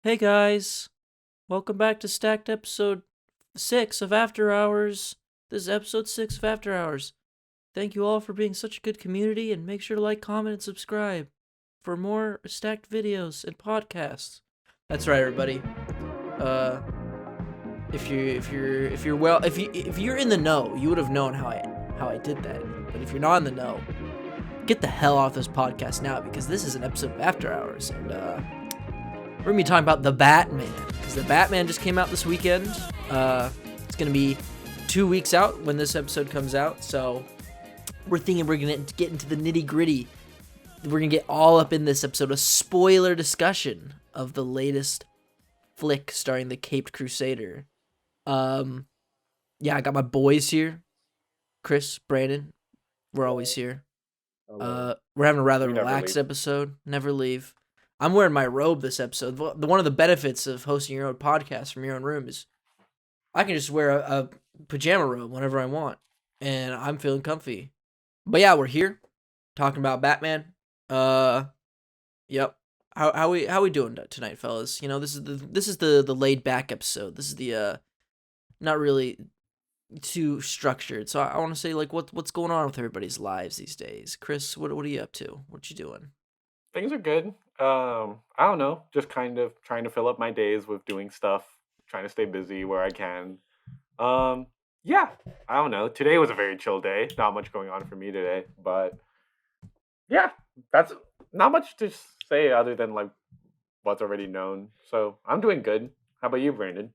Hey guys, welcome back to Stacked episode 6 of After Hours. This is episode 6 of After Hours. Thank you all for being such a good community, and make sure to like, comment, and subscribe for more Stacked videos and podcasts. That's right, everybody. If you're in the know, you would have known how I did that. But if you're not in the know, get the hell off this podcast now, because this is an episode of After Hours, and we're gonna be talking about The Batman, because The Batman just came out this weekend. It's gonna be 2 weeks out when this episode comes out, so we're thinking we're gonna get into the nitty gritty. We're gonna get all up in this episode, a spoiler discussion of the latest flick starring the Caped Crusader. Yeah, I got my boys here, Chris, Brandon. We're always here. We're having a rather relaxed episode. Never leave. I'm wearing my robe this episode. One of the benefits of hosting your own podcast from your own room is I can just wear a pajama robe whenever I want, and I'm feeling comfy. But yeah, we're here talking about Batman. Yep. How we doing tonight, fellas? You know, this is the laid back episode. This is the not really too structured. So I want to say, like, what's going on with everybody's lives these days? Chris, what are you up to? What you doing? Things are good. I don't know, just kind of trying to fill up my days with doing stuff, trying to stay busy where I can. Yeah, I don't know. Today was a very chill day. Not much going on for me today, but yeah, that's not much to say other than like what's already known. So I'm doing good. How about you, Brandon?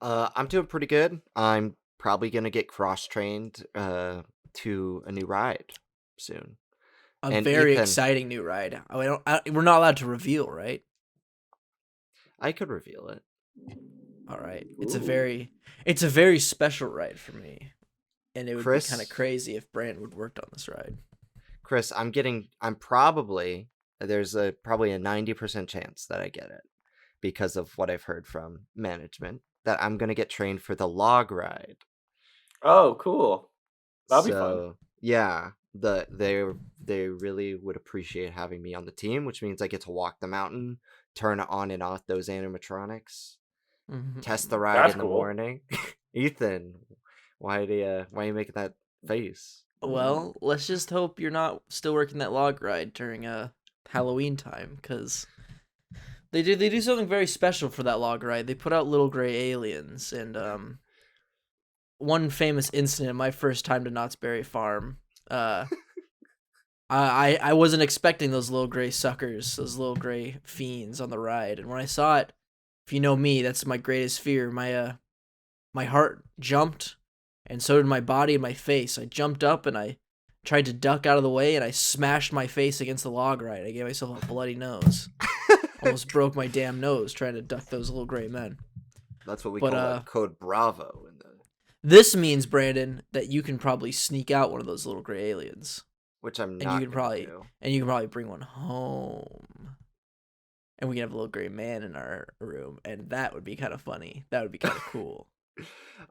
I'm doing pretty good. I'm probably gonna get cross-trained to a new ride soon. A And very Ethan, exciting new ride. We're not allowed to reveal, right? I could reveal it. All right. It's Ooh. a very special ride for me, and it would be kind of Chris, crazy if Brandon would worked on this ride. Chris, there's probably a 90% chance that I get it because of what I've heard from management that I'm gonna get trained for the log ride. Oh, cool. That'll be fun. So yeah, they really would appreciate having me on the team, which means I get to walk the mountain, turn on and off those animatronics, test the ride That's in the cool. morning. Ethan, why are you making that face? Well, let's just hope you're not still working that log ride during Halloween time, because they do something very special for that log ride. They put out little gray aliens, and one famous incident, my first time to Knott's Berry Farm, I wasn't expecting those little gray suckers, those little gray fiends on the ride, and when I saw it, if you know me, that's my greatest fear. My heart jumped, and so did my body and my face. I jumped up and I tried to duck out of the way, and I smashed my face against the log ride. I gave myself a bloody nose. Almost broke my damn nose trying to duck those little gray men. That's what we But call that code Bravo in the this means, Brandon, that you can probably sneak out one of those little gray aliens, which I'm and not gonna do. you can probably bring one home, and we can have a little gray man in our room, and that would be kind of funny. That would be kind of cool.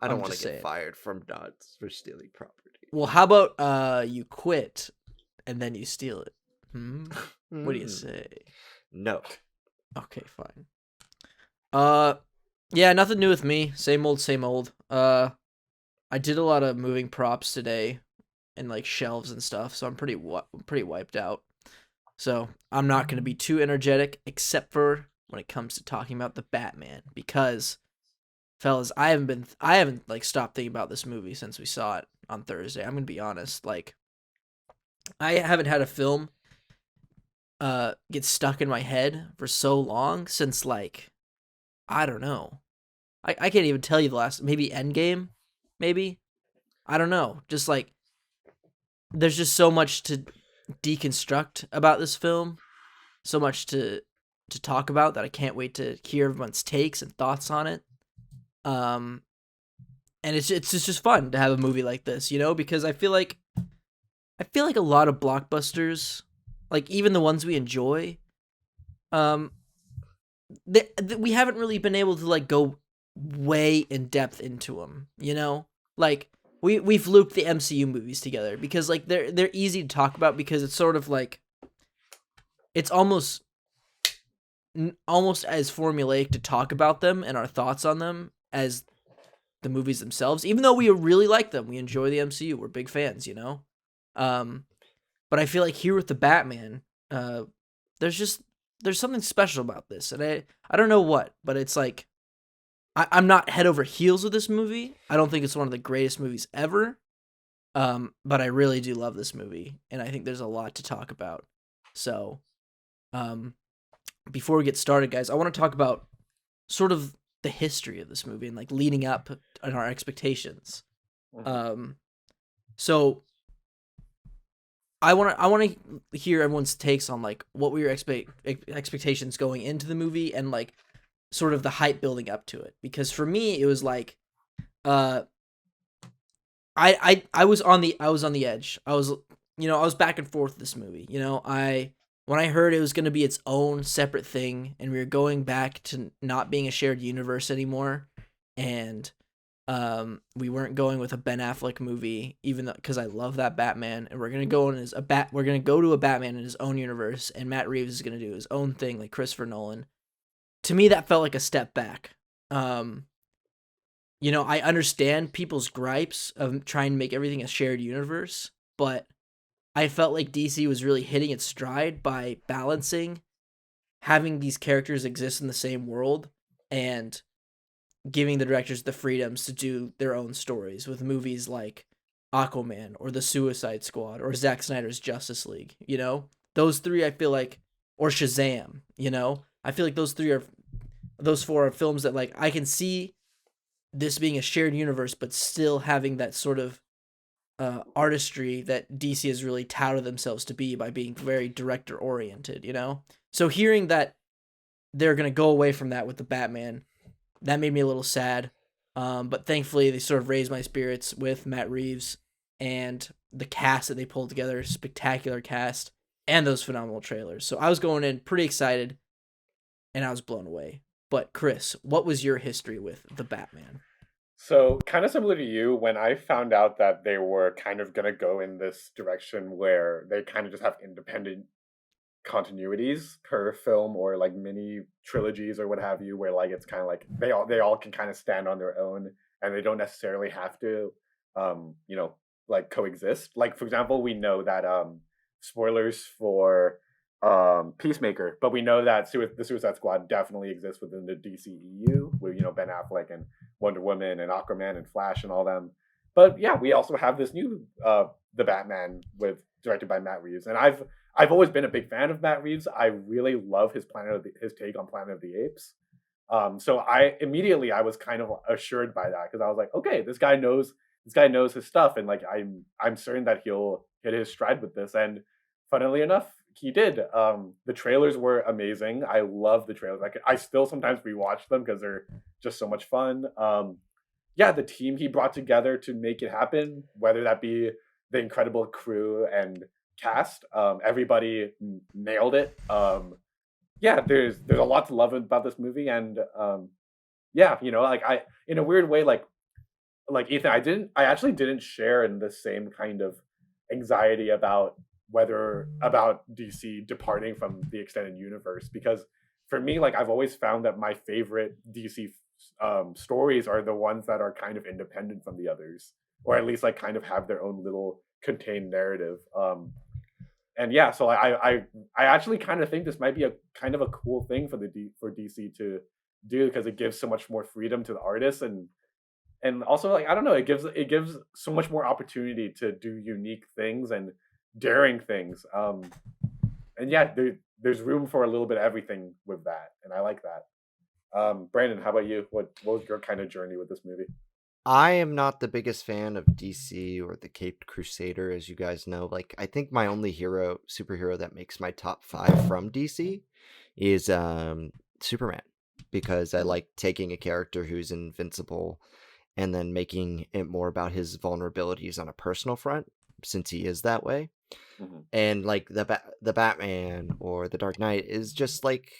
I don't I'm want just to get saying. fired from Dodds for stealing property. Well, how about you quit and then you steal it? What do you say? No. Okay, fine. Yeah, nothing new with me. Same old, same old. I did a lot of moving props today and like shelves and stuff, so I'm pretty wiped out. So I'm not gonna be too energetic, except for when it comes to talking about the Batman, because fellas, I haven't like stopped thinking about this movie since we saw it on Thursday. I'm gonna be honest, like I haven't had a film get stuck in my head for so long since, like, I don't know. I can't even tell you the last, maybe Endgame, maybe? I don't know. Just like there's just so much to deconstruct about this film, so much to talk about, that I can't wait to hear everyone's takes and thoughts on it. Um and it's just fun to have a movie like this, you know, because I feel like a lot of blockbusters, like even the ones we enjoy, um we haven't really been able to like go way in depth into them, you know? Like we've looped the MCU movies together because like they're easy to talk about, because it's sort of like it's almost almost as formulaic to talk about them and our thoughts on them as the movies themselves. Even though we really like them, we enjoy the MCU. We're big fans, you know. But I feel like here with the Batman, there's something special about this, and I don't know what, but it's like I'm not head over heels with this movie. I don't think it's one of the greatest movies ever. But I really do love this movie, and I think there's a lot to talk about. So, before we get started, guys, I want to talk about sort of the history of this movie and like leading up and our expectations. So I want to hear everyone's takes on like what were your expectations going into the movie and like sort of the hype building up to it, because for me it was like I was on the edge. I was back and forth with this movie. When I heard it was going to be its own separate thing and we were going back to not being a shared universe anymore, and we weren't going with a Ben Affleck movie, even though, because I love that Batman, and we're gonna go to a Batman in his own universe, and Matt Reeves is gonna do his own thing like Christopher Nolan. To me, that felt like a step back. I understand people's gripes of trying to make everything a shared universe, but I felt like DC was really hitting its stride by balancing having these characters exist in the same world and giving the directors the freedoms to do their own stories with movies like Aquaman or The Suicide Squad or Zack Snyder's Justice League. Those three I feel like, or Shazam, I feel like those four are films that like I can see this being a shared universe, but still having that sort of artistry that DC has really touted themselves to be by being very director oriented, So hearing that they're going to go away from that with the Batman, that made me a little sad. But thankfully they sort of raised my spirits with Matt Reeves and the cast that they pulled together, spectacular cast, and those phenomenal trailers. So I was going in pretty excited and I was blown away. But Chris, what was your history with the Batman? So, kind of similar to you, when I found out that they were kind of going to go in this direction where they kind of just have independent continuities per film or like mini trilogies or what have you, where like it's kind of like they all can kind of stand on their own and they don't necessarily have to like coexist. Like for example, we know that spoilers for Peacemaker, but we know that the Suicide Squad definitely exists within the DCEU with Ben Affleck and Wonder Woman and Aquaman and Flash and all them. But yeah, we also have this new the Batman directed by Matt Reeves, and I've always been a big fan of Matt Reeves. I really love his take on Planet of the Apes. So I was kind of assured by that because I was like, okay, this guy knows his stuff, and like I'm certain that he'll hit his stride with this. And funnily enough, he did. The trailers were amazing. I love the trailers. I still sometimes rewatch them because they're just so much fun. The team he brought together to make it happen, whether that be the incredible crew and cast, everybody nailed it. There's a lot to love about this movie, and I in a weird way, like Ethan, I actually didn't share in the same kind of anxiety about DC departing from the extended universe, because for me, like I've always found that my favorite DC stories are the ones that are kind of independent from the others, or at least like kind of have their own little contained narrative. So I actually kind of think this might be a kind of a cool thing for DC to do, because it gives so much more freedom to the artists, and also like I don't know, it gives so much more opportunity to do unique things and daring things. There's room for a little bit of everything with that, and I like that. Brandon, how about you? What was your kind of journey with this movie? I am not the biggest fan of DC or the Caped Crusader, as you guys know. Like, I think my only superhero that makes my top 5 from DC is Superman, because I like taking a character who's invincible and then making it more about his vulnerabilities on a personal front, since he is that way. Mm-hmm. And like the Batman or the Dark Knight is just like,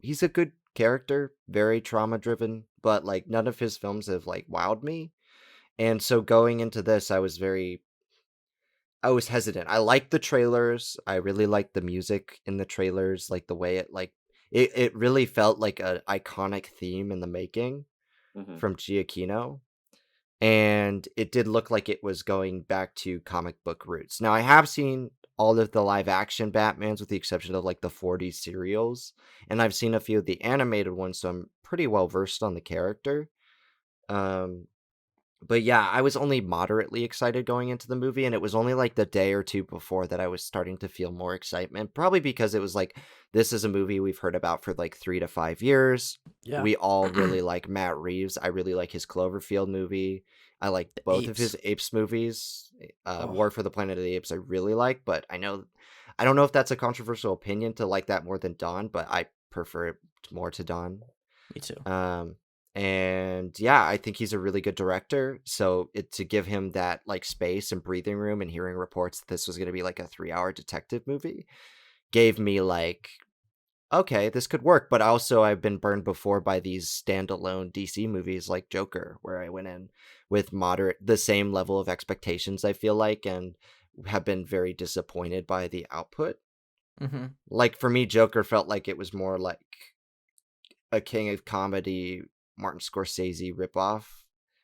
he's a good character, very trauma driven, but like none of his films have like wowed me. And so going into this, I was very I was hesitant. I liked the trailers. I really liked the music in the trailers, like the way it really felt like an iconic theme in the making Hmm. from Giacchino. And it did look like it was going back to comic book roots. Now, I have seen all of the live action Batmans with the exception of like the 40 serials, and I've seen a few of the animated ones, so I'm pretty well versed on the character. Um, but yeah, I was only moderately excited going into the movie, and it was only like the day or two before that I was starting to feel more excitement. Probably because it was like, this is a movie we've heard about for like 3 to 5 years. Yeah. We all really like Matt Reeves. I really like his Cloverfield movie. I like The both of his apes. Apes movies. Oh, War for the Planet of the Apes I really like, but I don't know if that's a controversial opinion to like that more than Dawn, but I prefer it more to Dawn. me too. Um, and yeah, I think he's a really good director. So to give him that like space and breathing room and hearing reports that this was going to be like a 3 hour detective movie gave me like, okay, this could work. But also, I've been burned before by these standalone DC movies like Joker, where I went in with the same level of expectations, I feel like, and have been very disappointed by the output. Mm-hmm. Like for me, Joker felt like it was more like a King of Comedy Martin Scorsese ripoff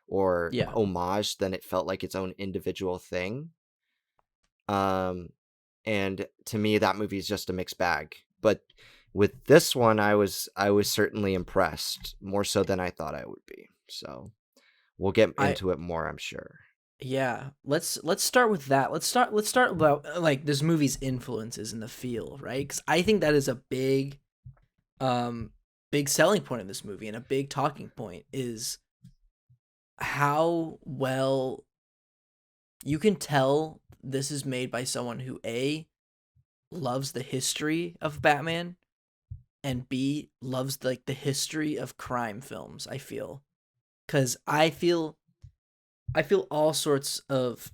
or Yeah. homage than it felt like its own individual thing. Um, and to me, that movie is just a mixed bag. But with this one, I was certainly impressed more so than I thought I would be. So we'll get I into it more, I'm sure. Yeah, let's start with that. Let's start about like this movie's influences in the feel, right? Because I think that is a um big selling point of this movie and a big talking point is how well you can tell this is made by someone who A loves the history of Batman and B loves like the history of crime films, I feel. Cuz I feel all sorts of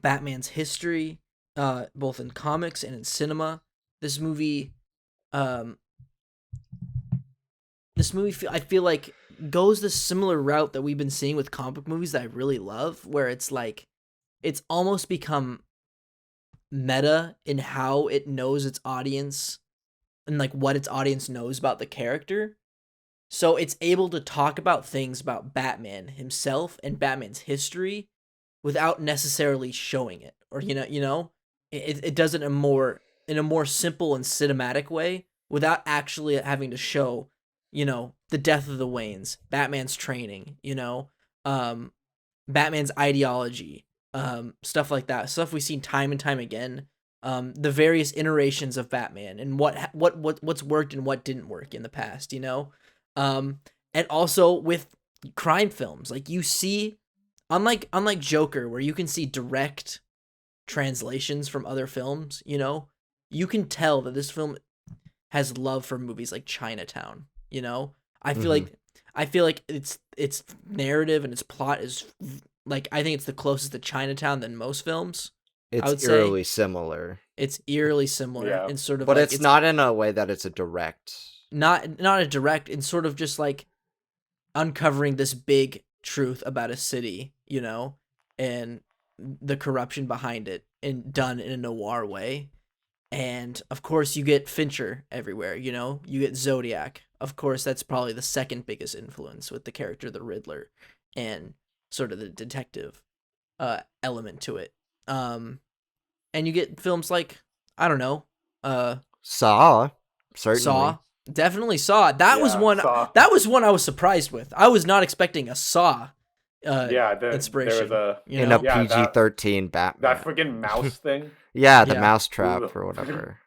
Batman's history, both in comics and in cinema. This movie, um, I feel like goes the similar route that we've been seeing with comic movies that I really love, where it's like it's almost become meta in how it knows its audience and like what its audience knows about the character. So it's able to talk about things about Batman himself and Batman's history without necessarily showing it, or it does it in a more simple and cinematic way without actually having to show the death of the Waynes, Batman's training, um Batman's ideology, stuff like that, stuff we've seen time and time again, the various iterations of Batman and what's worked and what didn't work in the past, um and also with crime films, like you see, unlike Joker, where you can see direct translations from other films, you can tell that this film has love for movies like Chinatown. I feel Mm-hmm. like I feel like its narrative and its plot is like, I think it's the closest to Chinatown than most films. I It's would say eerily similar, it's eerily similar Yeah. and sort of but like it's not in a way that it's a direct. not a direct, and sort of just like uncovering this big truth about a city, and the corruption behind it, and done in a noir way. And of course, you get Fincher everywhere, you get Zodiac. Of course, that's probably the second biggest influence with the character, the Riddler, and sort of the detective element to it. Um, and you get films like, I don't know, uh, Saw, certainly. Saw. Definitely Saw. That was Yeah. one. That was one I was surprised with. I was not expecting a Saw Yeah. There was inspiration. a In a yeah PG-13 that Batman. freaking mouse thing. Yeah, the Yeah, mousetrap Ugh. or whatever.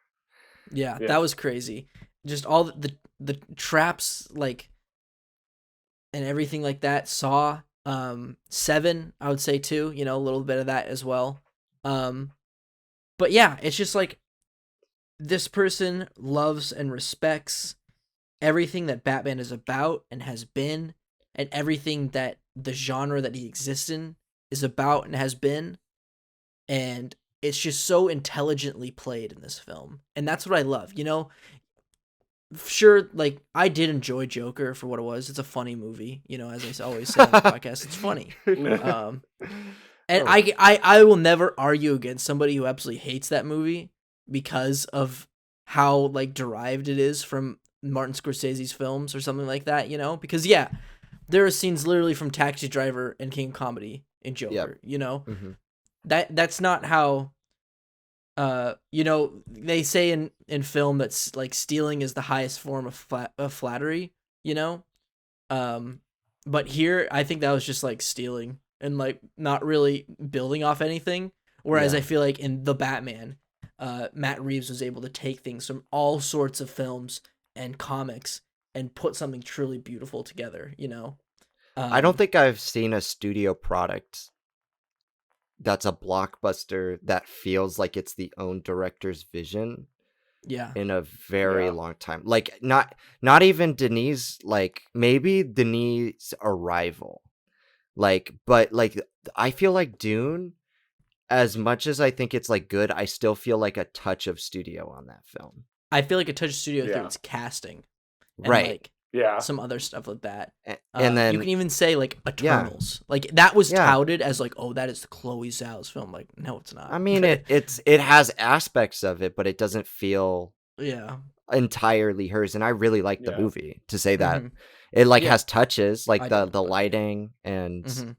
yeah, Yeah. that was crazy. Just all the traps, like, and everything like that. Saw, Seven, I would say too. A little bit of that as well. Um, but yeah, it's just like this person loves and respects everything that Batman is about and has been, and everything that the genre that he exists in is about and has been. And it's just so intelligently played in this film. And that's what I love. Sure, like, I did enjoy Joker for what it was. It's a funny movie, as I always say on the podcast. It's funny. Um, And Oh, I will never argue against somebody who absolutely hates that movie because of how like derived it is from Martin Scorsese's films or something like that, you know? Because yeah, there are scenes literally from Taxi Driver and King of Comedy and yep. Joker, you know? Hmm. That's not how you know, they say in film that's like stealing is the highest form of flattery, you know? Um, but here, I think that was just like stealing and like not really building off anything. Whereas Yeah. I feel like in the Batman, Matt Reeves was able to take things from all sorts of films and comics and put something truly beautiful together. You know, I don't um, think I've seen a studio product that's a blockbuster that feels like it's the own director's vision yeah, in a very Yeah. long time. Like not even Denis, like maybe Denis' Arrival. Like but like I feel like Dune, as much as I think it's like good, I still feel like a touch of studio on that film. I feel like a touch of studio through Yeah. its casting and Right. like Yeah. some other stuff like that. And You then can even say like yeah. Eternals, like that was Yeah. touted as like, oh, that is the Chloe Zhao's film. Like, no, it's I not. mean it has aspects of it, but it doesn't feel Yeah. entirely hers, and I really like the Yeah. movie to say that. Hmm. It like Yeah, has touches like I the don't, the but lighting, and hmm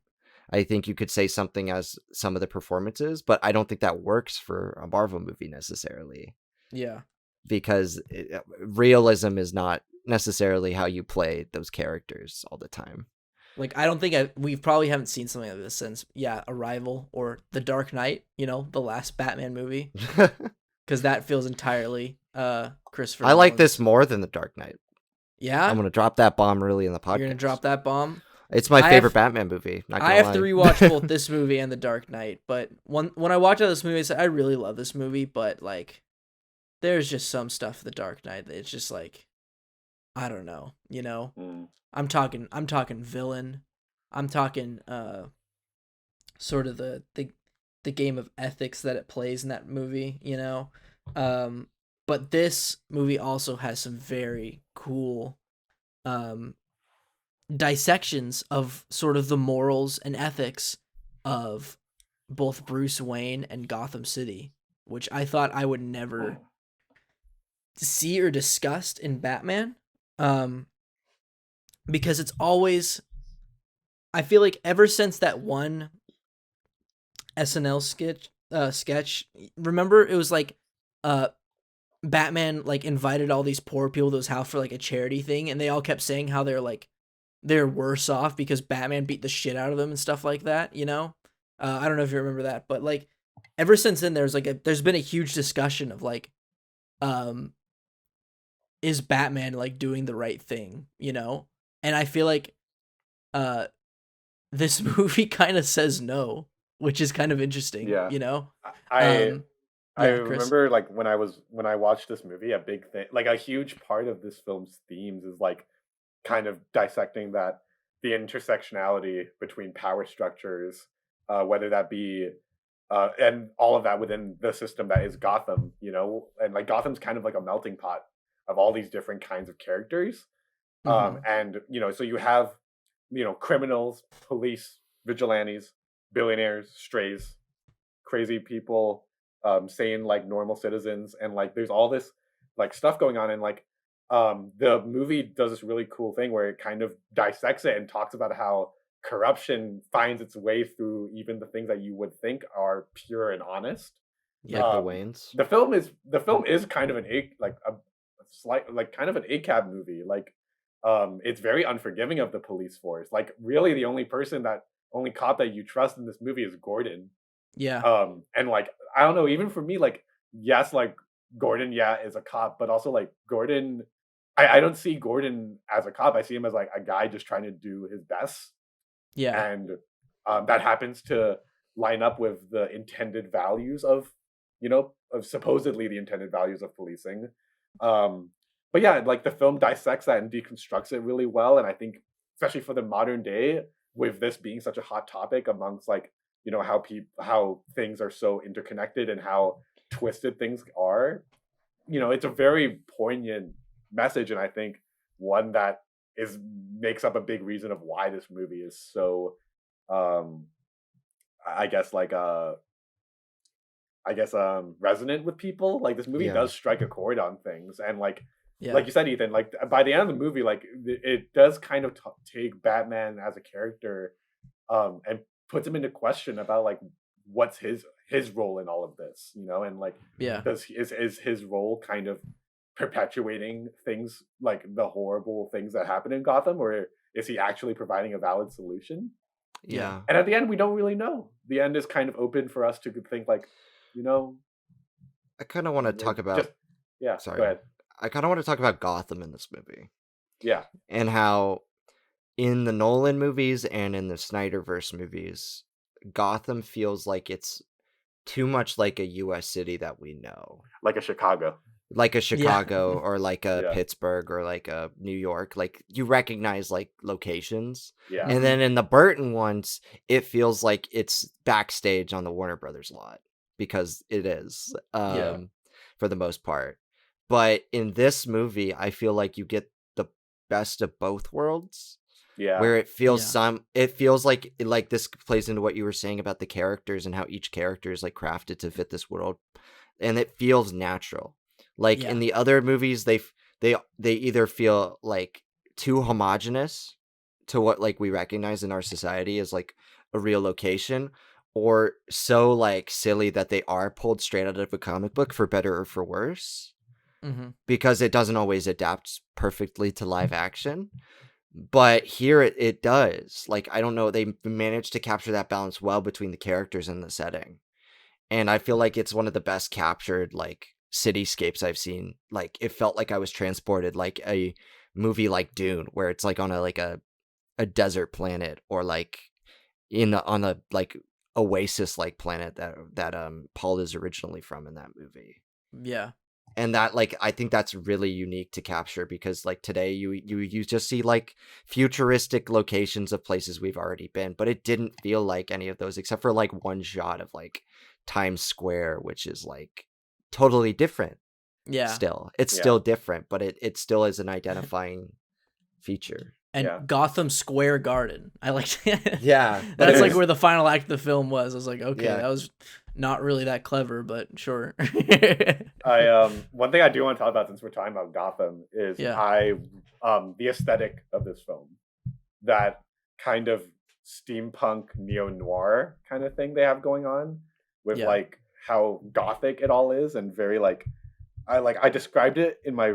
I think you could say something as some of the performances, but I don't think that works for a Marvel movie necessarily, yeah, because realism is not necessarily how you play those characters all the time. like I don't think we probably haven't seen something like this since Arrival or The Dark Knight. You know, the last Batman movie, because that feels entirely Christopher I like this Nolan's. more than The Dark Knight. I'm Yeah, gonna drop that bomb early in the you're gonna podcast. drop that bomb. It's my I favorite have Batman movie, not I gonna have to lie. rewatch both this movie and The Dark Knight. But when I watched out this movie, I said I really love this movie, but like there's just some stuff in The Dark Knight that it's just like I don't know. You know, Mm. I'm talking villain. I'm talking sort of the game of ethics that it plays in that movie, you know. Um, but this movie also has some very cool um, dissections of sort of the morals and ethics of both Bruce Wayne and Gotham City, which I thought I would never see or discussed in Batman. Um, because it's always I feel like ever since that one SNL sketch. Remember it was like uh Batman like invited all these poor people to his house for like a charity thing and they all kept saying how they're worse off because Batman beat the shit out of them and stuff like that, you know? I don't know if you remember that, but like ever since then there's been a huge discussion of like um is Batman like doing the right thing, you know? And I feel like uh this movie kind of says no, which is kind of interesting, Yeah. you know? I Um I yeah, Chris. remember like when I watched this movie, a big thing, like a huge part of this film's themes is like kind of dissecting that the intersectionality between power structures, whether that be and all of that within the system that is Gotham, you know, and like Gotham's kind of like a melting pot of all these different kinds of characters. Mhm. And you know, so you have criminals, police, vigilantes, billionaires, strays, crazy people, saying like normal citizens, and like there's all this like stuff going on, and like the movie does this really cool thing where it kind of dissects it and talks about how corruption finds its way through even the things that you would think are pure and honest. Yeah. Like the um Waynes. the film is kind of a slight like kind of an ACAB movie. Like it's very unforgiving of the police force. Like really the only cop that you trust in this movie is Gordon. Yeah. And like I don't know, even for me, like yes, like Gordon, yeah, is a cop, but also like Gordon, I don't see Gordon as a cop. I see him as like a guy just trying to do his best, Yeah. and that happens to line up with the intended values of, of supposedly the intended values of policing. Um, but yeah, like the film dissects that and deconstructs it really well, and I think especially for the modern day, with this being such a hot topic amongst like how things are so interconnected and how twisted things are, it's a very poignant message, and I think one that is makes up a big reason of why this movie is so um I guess like resonant with people. Like this movie Yeah. does strike a chord on things, and like Yeah. you said, Ethan, like by the end of the movie, like it does kind of take Batman as a character, and puts him into question about like what's his role in all of this, you know, and like Yeah. is his role kind of perpetuating things like the horrible things that happen in Gotham, or is he actually providing a valid solution? Yeah. And at the end, we don't really know. The end is kind of open for us to think like, you know, I kind of want to we're talk about. just yeah. Go Sorry. ahead. I kind of want to talk about Gotham in this movie Yeah, and how in the Nolan movies and in the Snyderverse movies, Gotham feels like it's too much like a U.S. city that we know. like a Chicago. Like a Yeah. Chicago or like a Yeah. Pittsburgh or like a New York. Like you recognize like locations. Yeah, And then in the Burton ones, it feels like it's backstage on the Warner Brothers lot because it is, Yeah. for the most part. But in this movie, I feel like you get the best of both worlds, yeah, where it feels Yeah. it feels like this plays into what you were saying about the characters and how each character is like crafted to fit this world, and it feels natural. Like Yeah. in the other movies, they either feel like too homogenous to what like we recognize in our society as like a real location, or so like silly that they are pulled straight out of a comic book for better or for worse, Mm-hmm. because it doesn't always adapt perfectly to live action. But here it does. Like, I don't know, they managed to capture that balance well between the characters and the setting. And I feel like it's one of the best captured like cityscapes I've seen. Like it felt like I was transported, like a movie like Dune, where it's like on a desert planet, or like on a like oasis like planet that Paul is originally from in that movie. Yeah. And that, like, I think that's really unique to capture, because like today you just see like futuristic locations of places we've already been, but it didn't feel like any of those except for like one shot of like Times Square, which is like totally different. Yeah. Still, it's Yeah. still different, but it still is an identifying feature. And Yeah. Gotham Square Garden. I like Yeah, but That's it like was- where the final act of the film was. I was like, okay, Yeah. that was not really that clever, but sure. I one thing I do want to talk about since we're talking about Gotham is Yeah. the aesthetic of this film. That kind of steampunk neo-noir kind of thing they have going on with Yeah. like how gothic it all is, and very like I described it in my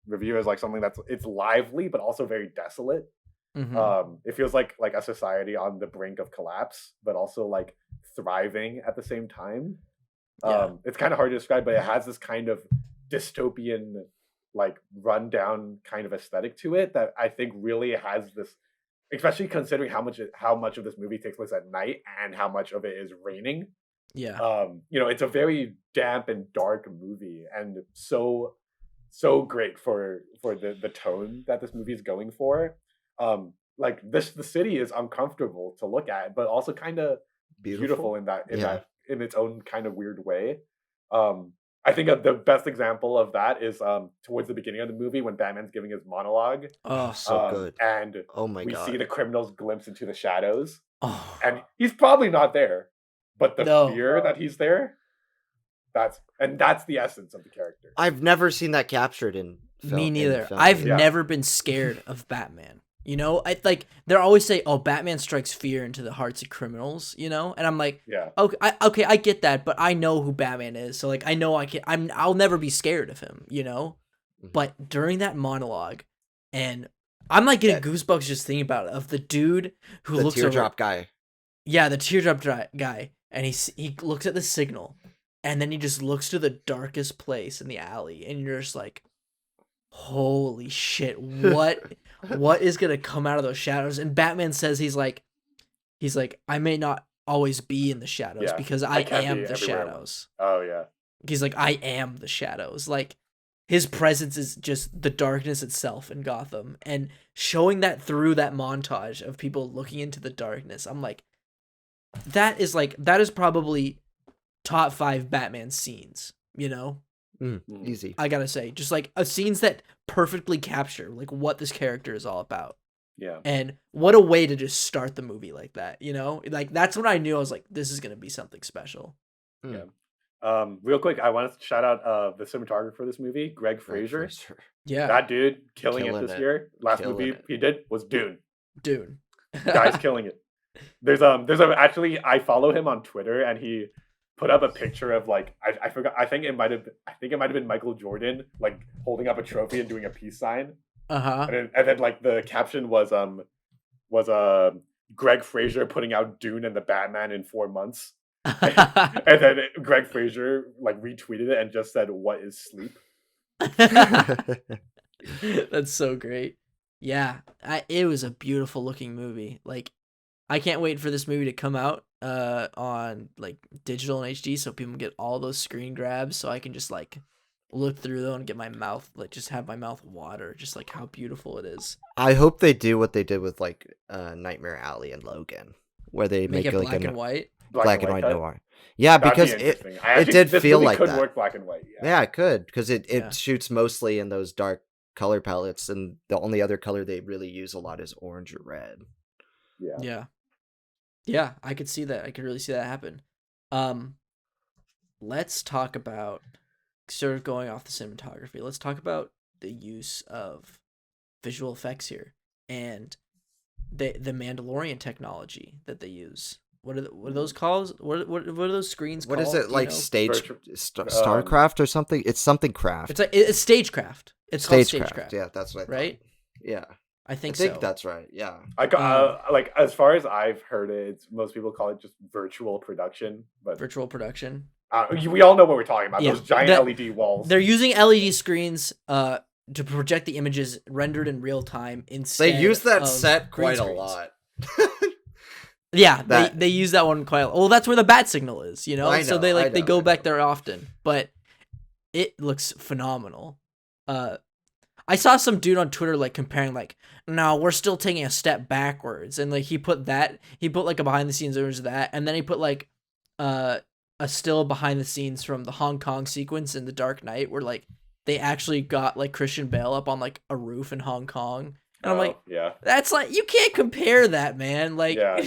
review as like something it's lively but also very desolate. Mhm. It feels like a society on the brink of collapse, but also like thriving at the same time. Yeah. It's kind of hard to describe, but it has this kind of dystopian, like rundown kind of aesthetic to it that I think really has this, especially considering how much of this movie takes place at night and how much of it is raining. Yeah. You know, it's a very damp and dark movie, and so great for the tone that this movie is going for. Like the city is uncomfortable to look at, but also kind of beautiful in in its own kind of weird way. I think the best example of that is towards the beginning of the movie when Batman's giving his monologue. Oh. So good. And Oh my we god. see the criminal's glimpse into the shadows, Oh. and he's probably not there, but the No. fear that he's there, that's the essence of the character. I've never seen that captured in film. Me neither. film. I've Yeah. never been scared of Batman. You know, I like they always say, "Oh, Batman strikes fear into the hearts of criminals." You know, and I'm like, Yeah, okay, I get that, but I know who Batman is, so like I know I'll never be scared of him. You know, Mhm. but during that monologue, and I'm like getting goosebumps just thinking about it, of the dude who The looks teardrop over, guy. yeah, the teardrop guy, and he looks at the signal, and then he just looks to the darkest place in the alley, and you're just like, holy shit, what is gonna come out of those shadows? And Batman says he's like, I may not always be in the shadows Yeah, because I I can't am be the everywhere. shadows. oh yeah, He's like, I am the shadows. Like, his presence is just the darkness itself in Gotham, and showing that through that montage of people looking into the darkness, I'm like, that is probably top 5 Batman scenes, you know? Easy. I gotta say, just like scenes that perfectly capture like what this character is all about. Yeah. And what a way to just start the movie like that, you know? Like that's when I knew I was like, this is gonna be something special. Yeah. Real quick, I want to shout out the cinematographer for this movie, Greg Fraser. Yeah, That dude killing it Killing this it. year. Last Killing movie it. he did was Dune. dude. Guy's killing it. There's actually I follow him on Twitter and he put up a picture of like I forgot I think it might have been Michael Jordan like holding up a trophy and doing a peace sign. Uh-huh. And then like the caption was Greg Fraser putting out Dune and the Batman in 4 months. And then Greg Fraser like retweeted it and just said, "What is sleep?" That's so great. Yeah, it was a beautiful looking movie. Like, I can't wait for this movie to come out on like digital and HD so people can get all those screen grabs so I can just like look through them and get my mouth like just have my mouth water just like how beautiful it is. I hope they do what they did with like Nightmare Alley and Logan, where they Make make it like black a and white. black and white cut. noir. Yeah, That'd be because interesting. it did this feel movie like could that. work black and white. Yeah, it could, because it Yeah. shoots mostly in those dark color palettes, and the only other color they really use a lot is orange or red. Yeah. Yeah, I could see that. I could really see that happen. Let's talk about sort of going off the cinematography. Let's talk about the use of visual effects here and the Mandalorian technology that they use. What are those called? What are those screens What called? is it, Do you like know? StarCraft or something? It's something craft. It's like it's stagecraft. It's called stagecraft. Yeah, that's what I thought. Right? Yeah, I think so. that's right. Yeah. I got like as far as I've heard it, most people call it just virtual production, but virtual production. we all know what we're talking about. Yeah, Those giant LED walls. They're using LED screens to project the images rendered in real time instead. They use that of set green quite a screens. lot. Yeah, they use that one quite a lot. Well, that's where the bat signal is, you know? So they go back there often, but it looks phenomenal. I saw some dude on Twitter like comparing like, no, we're still taking a step backwards, and like he put like a behind the scenes image of that, and then he put like a still behind the scenes from the Hong Kong sequence in The Dark Knight where like they actually got like Christian Bale up on like a roof in Hong Kong. And I'm like, yeah, that's like, you can't compare that, man. Like, Yeah.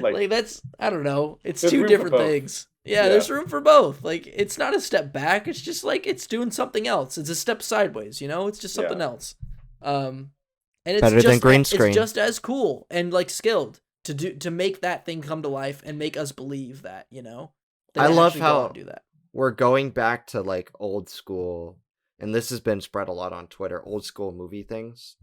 like that's, I don't know. It's There's two room for different both. things. Yeah, Yeah. there's room for both. Like, it's not a step back. It's just like, it's doing something else. It's a step sideways, you know? It's just something Yeah. else. And it's Better than green screen. It's just as cool and like skilled to make that thing come to life and make us believe that, you know? That I they love actually go how- out and do that. We're going back to like old school, and this has been spread a lot on Twitter, old school movie things.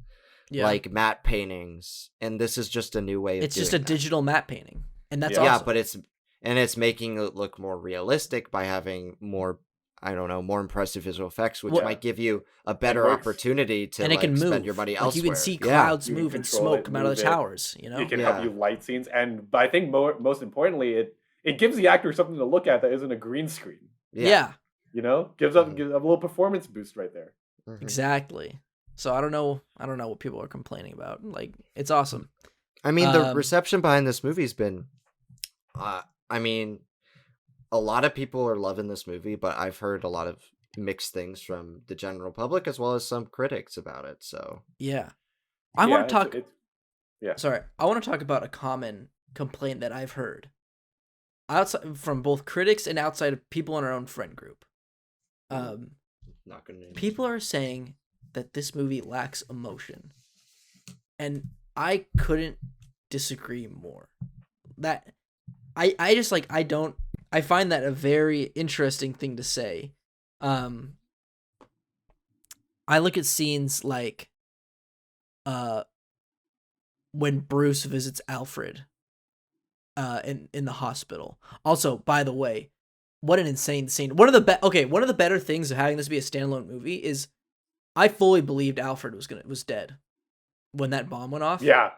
Yeah. Like matte paintings, and this is just a new way of It's just a doing that. digital matte painting. And that's Yeah, awesome. but it's making it look more realistic by having more, I don't know, more impressive visual effects, which Well- might give you a better works. opportunity to and it can move. spend your money like elsewhere. you can see Yeah. clouds You can move and control smoke it, come out of the move it. towers, you know? It can Yeah. help you light scenes, but I think most importantly, it gives the actor something to look at that isn't a green screen. Yeah, You know, gives a little performance boost right there. Mhm. exactly. So I don't know what people are complaining about. Like, it's awesome. I mean, the Um, reception behind this movie's been, I mean, a lot of people are loving this movie, but I've heard a lot of mixed things from the general public as well as some critics about it. So Yeah. I want to talk Yeah. Sorry. I want to talk about a common complaint that I've heard outside from both critics and outside of people in our own friend group. not gonna name People are saying that this movie lacks emotion. And I couldn't disagree more. That I just like I find that a very interesting thing to say. I look at scenes like when Bruce visits Alfred in the hospital. Also, by the way, what an insane scene. One of the better things of having this be a standalone movie is I fully believed Alfred was dead when that bomb went off. Yeah.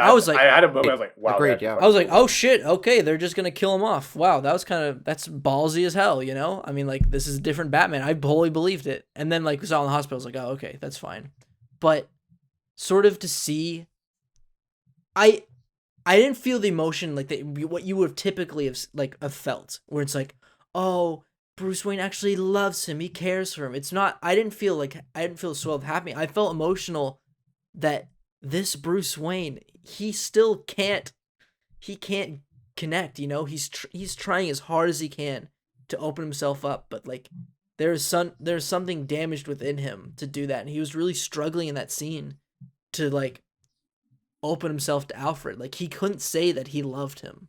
I was like- I had a moment. I was like, wow. Agreed, that's yeah. I was like, oh shit, okay, they're just gonna kill him off. Wow, that's ballsy as hell, you know? I mean, like, this is a different Batman. I wholly believed it. And then, like, we saw in the hospital, I was like, oh, okay, that's fine. But sort of to see, I didn't feel the emotion like what you would have typically have felt, where it's like, oh, Bruce Wayne actually loves him, he cares for him. It's not. I didn't feel so happy. I felt emotional that this Bruce Wayne, he still can't connect, you know? He's trying as hard as he can to open himself up, but like there's something damaged within him to do that, and he was really struggling in that scene to like open himself to Alfred. Like he couldn't say that he loved him.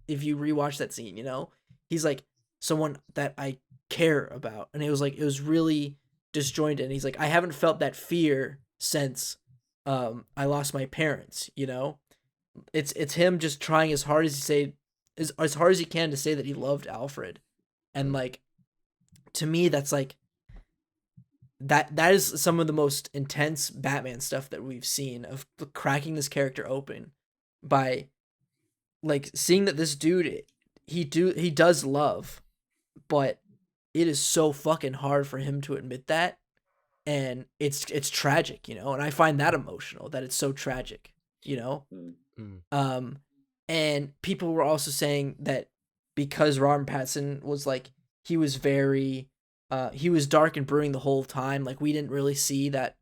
If you rewatch that scene, you know? He's like someone that I care about, and it was really disjointed, and he's like, I haven't felt that fear since I lost my parents, you know? It's him just trying as hard as hard as he can to say that he loved Alfred. And like to me that's like that is some of the most intense Batman stuff that we've seen, of cracking this character open by like seeing that this dude he does love, but it is so fucking hard for him to admit that, and it's tragic, you know, and I find that emotional that it's so tragic, you know. Mm. And people were also saying that because Robert Pattinson was like he was very he was dark and brooding the whole time, like we didn't really see that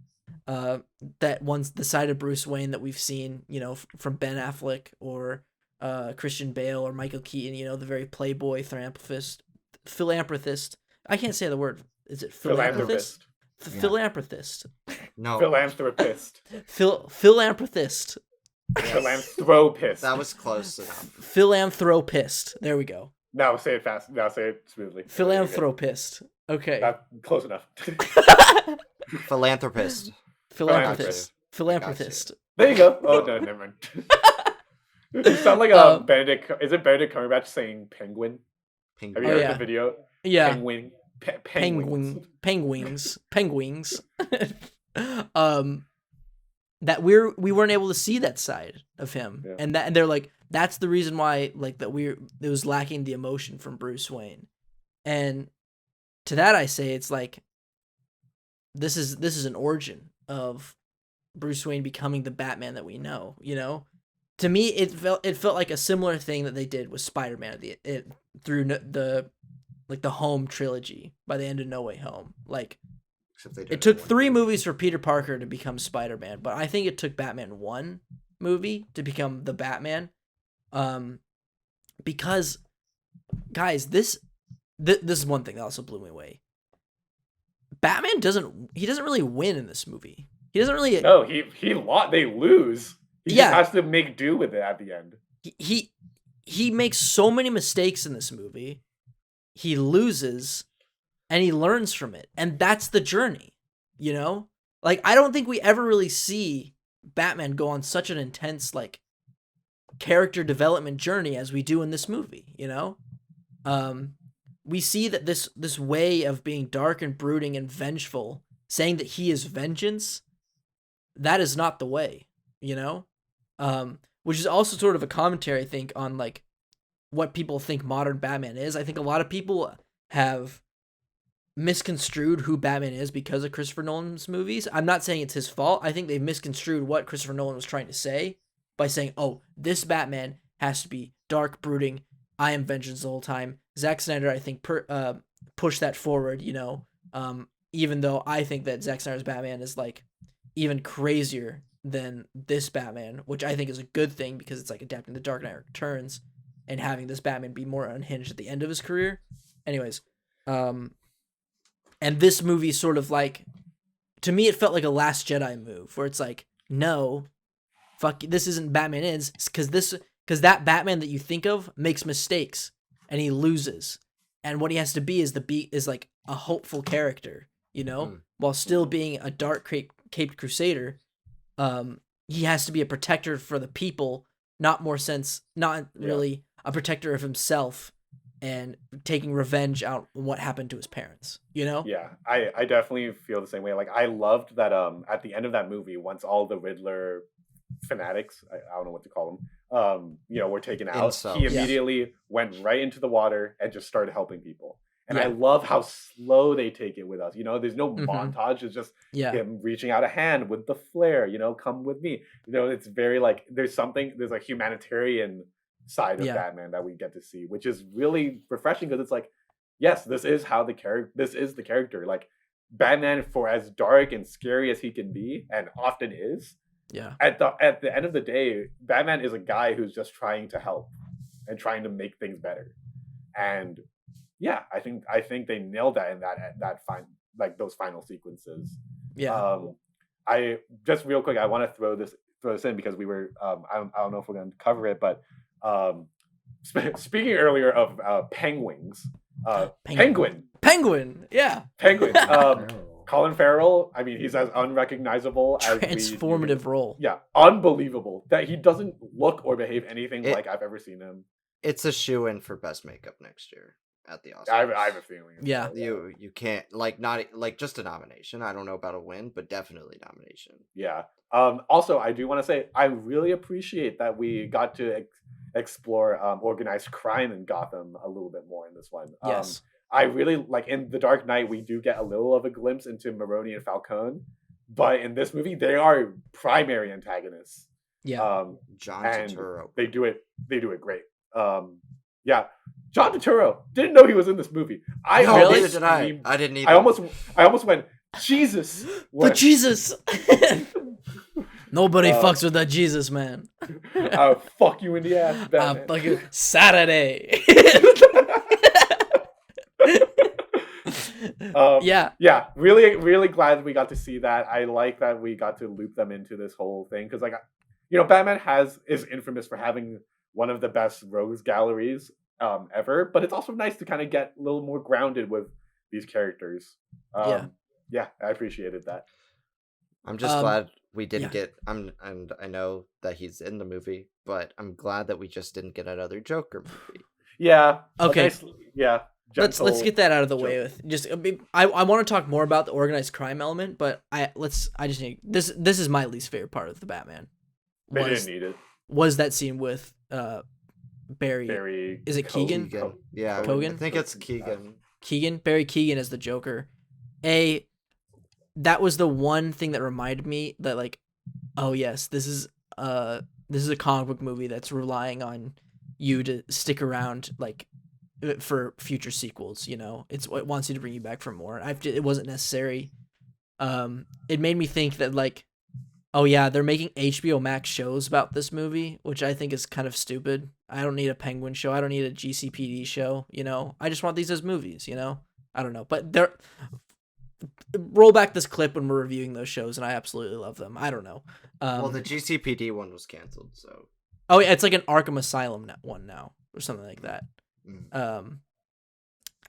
that one's the side of Bruce Wayne that we've seen, you know, from Ben Affleck or Christian Bale or Michael Keaton, you know, the very playboy philanthropist. I can't say the word. Is it philanthropist? Philanthropist. No, Philanthropist. Philanthropist. Philanthropist. that was close enough. Philanthropist. There we go. Now say it fast. Now say it smoothly. Philanthropist. Okay. Not close enough. Philanthropist. Philanthropist. I Philanthropist. There you go. Oh no, never mind. You sound like Benedict. Is it Benedict Cumberbatch saying penguin? Have you heard the video? Yeah. Penguin. Penguins. That we weren't able to see that side of him, Yeah. and they're like that's the reason why like that it was lacking the emotion from Bruce Wayne, and to that I say it's like this is an origin of Bruce Wayne becoming the Batman that we know, you know. To me, it felt like a similar thing that they did with Spider-Man through the Home trilogy by the end of No Way Home. Like it took 3 movies for Peter Parker to become Spider-Man, but I think it took Batman 1 movie to become the Batman. Because guys, this is one thing that also blew me away. Batman doesn't really win in this movie. He doesn't really. No, he lost. They lose. He just has to make do with it at the end. He makes so many mistakes in this movie. He loses, and he learns from it, and that's the journey. You know, like I don't think we ever really see Batman go on such an intense like character development journey as we do in this movie. You know, we see that this way of being dark and brooding and vengeful, saying that he is vengeance, that is not the way. You know. Which is also sort of a commentary, I think, on like what people think modern Batman is. I think a lot of people have misconstrued who Batman is because of Christopher Nolan's movies. I'm not saying it's his fault. I think they've misconstrued what Christopher Nolan was trying to say by saying, oh, this Batman has to be dark, brooding, I am vengeance the whole time. Zack Snyder, I think, pushed that forward, you know, even though I think that Zack Snyder's Batman is like even crazier than this Batman, which I think is a good thing because it's like adapting the Dark Knight Returns and having this Batman be more unhinged at the end of his career. Anyways, and this movie sort of like, to me, it felt like a Last Jedi move where it's like, no, fuck, this isn't Batman is because that Batman that you think of makes mistakes and he loses, and what he has to be is like a hopeful character, you know, while still being a dark caped crusader. He has to be a protector for the people, not really a protector of himself and taking revenge out on what happened to his parents, you know? Yeah, I definitely feel the same way. Like I loved that at the end of that movie, once all the Riddler fanatics, I don't know what to call them, were taken out, he immediately went right into the water and just started helping people. And I love how slow they take it with us. You know, there's no montage. It's just him reaching out a hand with the flare, you know, come with me. You know, it's very like, there's a humanitarian side of Batman that we get to see, which is really refreshing because it's like, yes, this is the character. Like Batman, for as dark and scary as he can be, and often is, Yeah. At the end of the day, Batman is a guy who's just trying to help and trying to make things better. And yeah, I think they nailed that in that fine, like those final sequences. Yeah. I just real quick, I want to throw this in because we were I don't know if we're going to cover it, but um, speaking earlier of penguins, penguin. Yeah. Penguin. Colin Farrell. I mean, he's as unrecognizable as transformative role. Yeah, unbelievable that he doesn't look or behave anything like I've ever seen him. It's a shoe-in for best makeup next year at the Oscars. I have a feeling. Yeah. You can't not just a nomination. I don't know about a win, but definitely nomination. Yeah. Also, I do want to say I really appreciate that we got to explore organized crime in Gotham a little bit more in this one. Yes. I really like in The Dark Knight, we do get a little of a glimpse into Maroni and Falcone, but in this movie, they are primary antagonists. Yeah. John Turturro. They do it great. Yeah. John Turturro, didn't know he was in this movie. I didn't either. I almost went, Jesus. The Jesus. Nobody fucks with that Jesus, man. I'll fuck you in the ass, Batman. Fuck you Saturday. Yeah, really glad we got to see that. I like that we got to loop them into this whole thing because, like, Batman is infamous for having one of the best rogues galleries ever, but it's also nice to kind of get a little more grounded with these characters. Yeah, I appreciated that. I'm just glad we didn't get. And I know that he's in the movie, but I'm glad that we just didn't get another Joker movie. Yeah. Okay. Yeah. Let's get that out of the way with just. I want to talk more about the organized crime element, but I just need this. This is my least favorite part of the Batman. They didn't need it. Was that scene with Barry? Is it Keegan? Yeah, Kogan. I think it's Keegan. Barry Keegan as the Joker. That was the one thing that reminded me that, like, oh yes, this is a comic book movie that's relying on you to stick around, like, for future sequels. It wants you to bring you back for more. It wasn't necessary. It made me think that, like, oh yeah, they're making HBO Max shows about this movie, which I think is kind of stupid. I don't need a Penguin show. I don't need a GCPD show. I just want these as movies. I don't know, but they're. Roll back this clip when we're reviewing those shows, and I absolutely love them. I don't know. Well, the GCPD one was canceled, so. Oh yeah, it's like an Arkham Asylum one now, or something like that.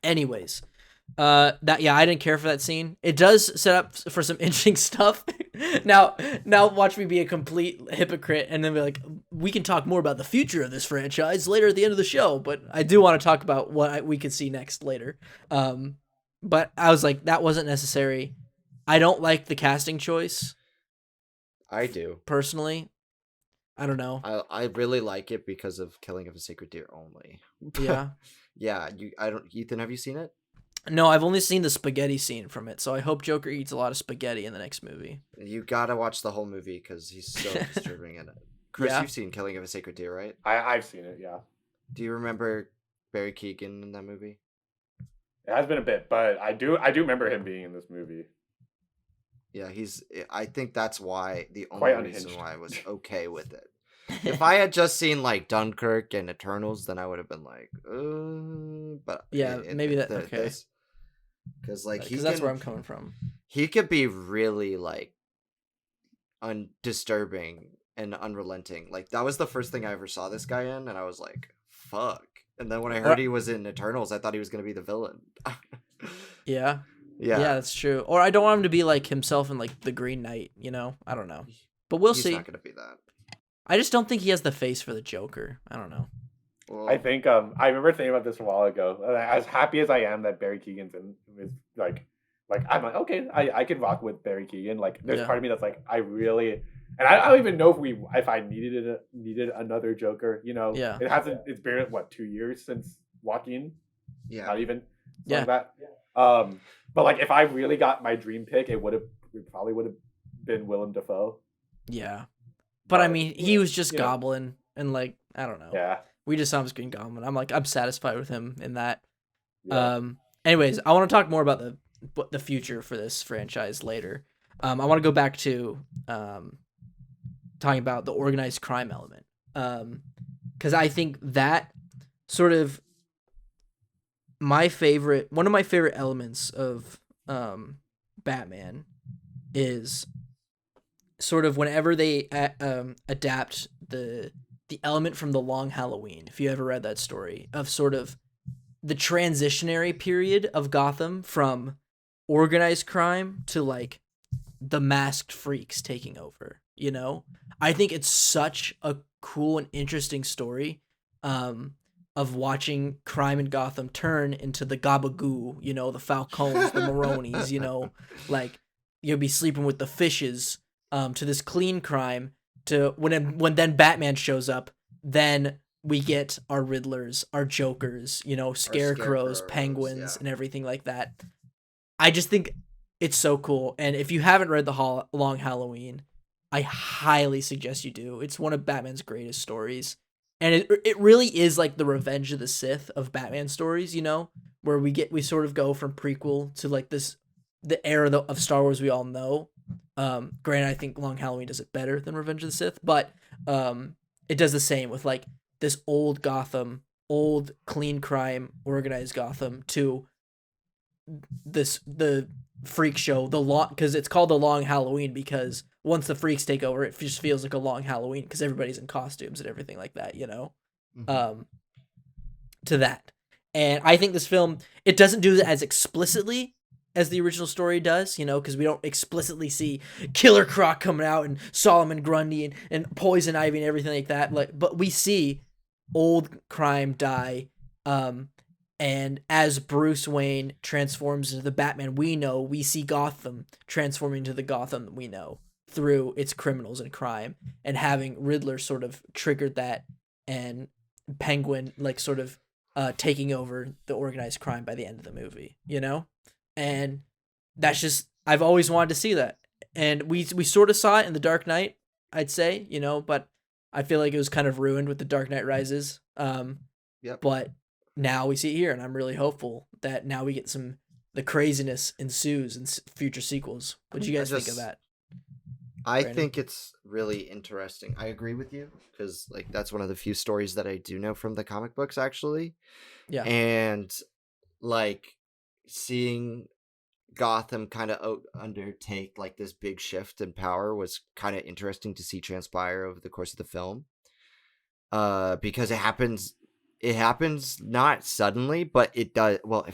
Anyways, I didn't care for that scene. It does set up for some interesting stuff. Now watch me be a complete hypocrite, and then be like, we can talk more about the future of this franchise later at the end of the show. But I do want to talk about what we could see next later. But I was like, that wasn't necessary. I don't like the casting choice. I do. Personally. I don't know. I really like it because of Killing of a Sacred Deer only. Yeah. Yeah, Ethan, have you seen it? No, I've only seen the spaghetti scene from it, so I hope Joker eats a lot of spaghetti in the next movie. You gotta watch the whole movie because he's so disturbing in it. Chris, you've seen Killing of a Sacred Deer, right? I've seen it, yeah. Do you remember Barry Keoghan in that movie? It has been a bit, but I do remember him being in this movie. Yeah, I think that's why the Quite only reason unhinged. why I was okay with it. If I had just seen like Dunkirk and Eternals, then I would have been like, but yeah, maybe that okay. Because like that's where I'm coming from. He could be really like undisturbing and unrelenting. Like that was the first thing I ever saw this guy in, and I was like, fuck. And then when I heard he was in Eternals, I thought he was gonna be the villain. Yeah. Yeah, that's true. Or I don't want him to be like himself in like the Green Knight. I don't know, but we'll see. He's not gonna be that. I just don't think he has the face for the Joker. I don't know. Well, I think I remember thinking about this a while ago. As happy as I am that Barry Keoghan's in, is like I'm like, okay, I can rock with Barry Keoghan. Like there's part of me that's like, I really, and I don't even know if I needed another Joker. Yeah. It's been what 2 years since Joaquin. Yeah. Not even. Yeah. Like that. But like if I really got my dream pick, it probably would have been Willem Dafoe. Yeah. But I mean, he was just Goblin, and like I don't know. Yeah. We just saw him as Green Goblin. I'm satisfied with him in that. Yeah. Anyways, I want to talk more about the future for this franchise later. I want to go back to talking about the organized crime element. Because I think that sort of one of my favorite elements of Batman is sort of whenever they adapt the element from The Long Halloween. If you ever read that story of sort of the transitionary period of Gotham from organized crime to like the masked freaks taking over, you know? I think it's such a cool and interesting story of watching crime in Gotham turn into the Gabagoo, you know, the Falcones, the Maronis, you know, like you'll be sleeping with the fishes to this clean crime to when then Batman shows up, then we get our Riddlers, our Jokers, you know, Scarecrows, Penguins, yeah. and everything like that. I just think it's so cool. And if you haven't read The Long Halloween, I highly suggest you do. It's one of Batman's greatest stories. And it really is like the Revenge of the Sith of Batman stories, you know, where we sort of go from prequel to like the era of Star Wars we all know. Granted, I think Long Halloween does it better than Revenge of the Sith, but it does the same with like this old Gotham, old clean crime, organized Gotham to the freak show, because it's called The Long Halloween because once the freaks take over, it just feels like a long Halloween because everybody's in costumes and everything like that, you know. Mm-hmm. To that, and I think this film, it doesn't do that as explicitly as the original story does, you know, because we don't explicitly see Killer Croc coming out and Solomon Grundy and Poison Ivy and everything like that. Like, but we see old crime die. And as Bruce Wayne transforms into the Batman we know, we see Gotham transforming into the Gotham we know through its criminals and crime, and having Riddler sort of triggered that, and Penguin like sort of taking over the organized crime by the end of the movie, you know? And that's just, I've always wanted to see that. And we sort of saw it in The Dark Knight, I'd say, you know, but I feel like it was kind of ruined with The Dark Knight Rises. Yep. But now we see it here, and I'm really hopeful that now we get the craziness ensues in future sequels. What do you guys think of that? I Brandon? think it's really interesting. I agree with you because like that's one of the few stories that I do know from the comic books actually. Yeah. And like seeing Gotham kind of undertake like this big shift in power was kind of interesting to see transpire over the course of the film. Because it happens not suddenly, but it does. Well,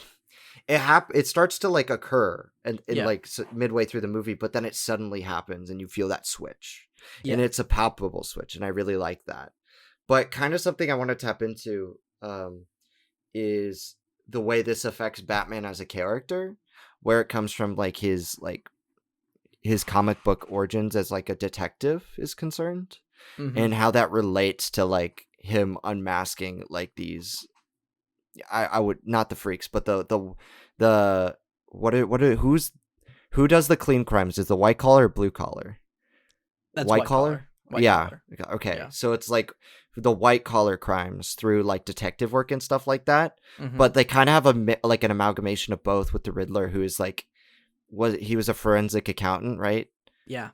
it starts to like occur and Yeah. like midway through the movie, but then it suddenly happens and you feel that switch, and Yeah. it's a palpable switch, and I really like that. But kind of something I want to tap into is the way this affects Batman as a character, where it comes from like his comic book origins as like a detective is concerned, Mm-hmm. and how that relates to like him unmasking like these I would not the freaks, but the who does the clean crimes? Is the white collar or blue collar? That's White white collar? collar. White Yeah. collar. Okay. Yeah. So it's like the white collar crimes through like detective work and stuff like that. Mm-hmm. But they kind of have like an amalgamation of both with the Riddler, who is like he was a forensic accountant, right? Yeah.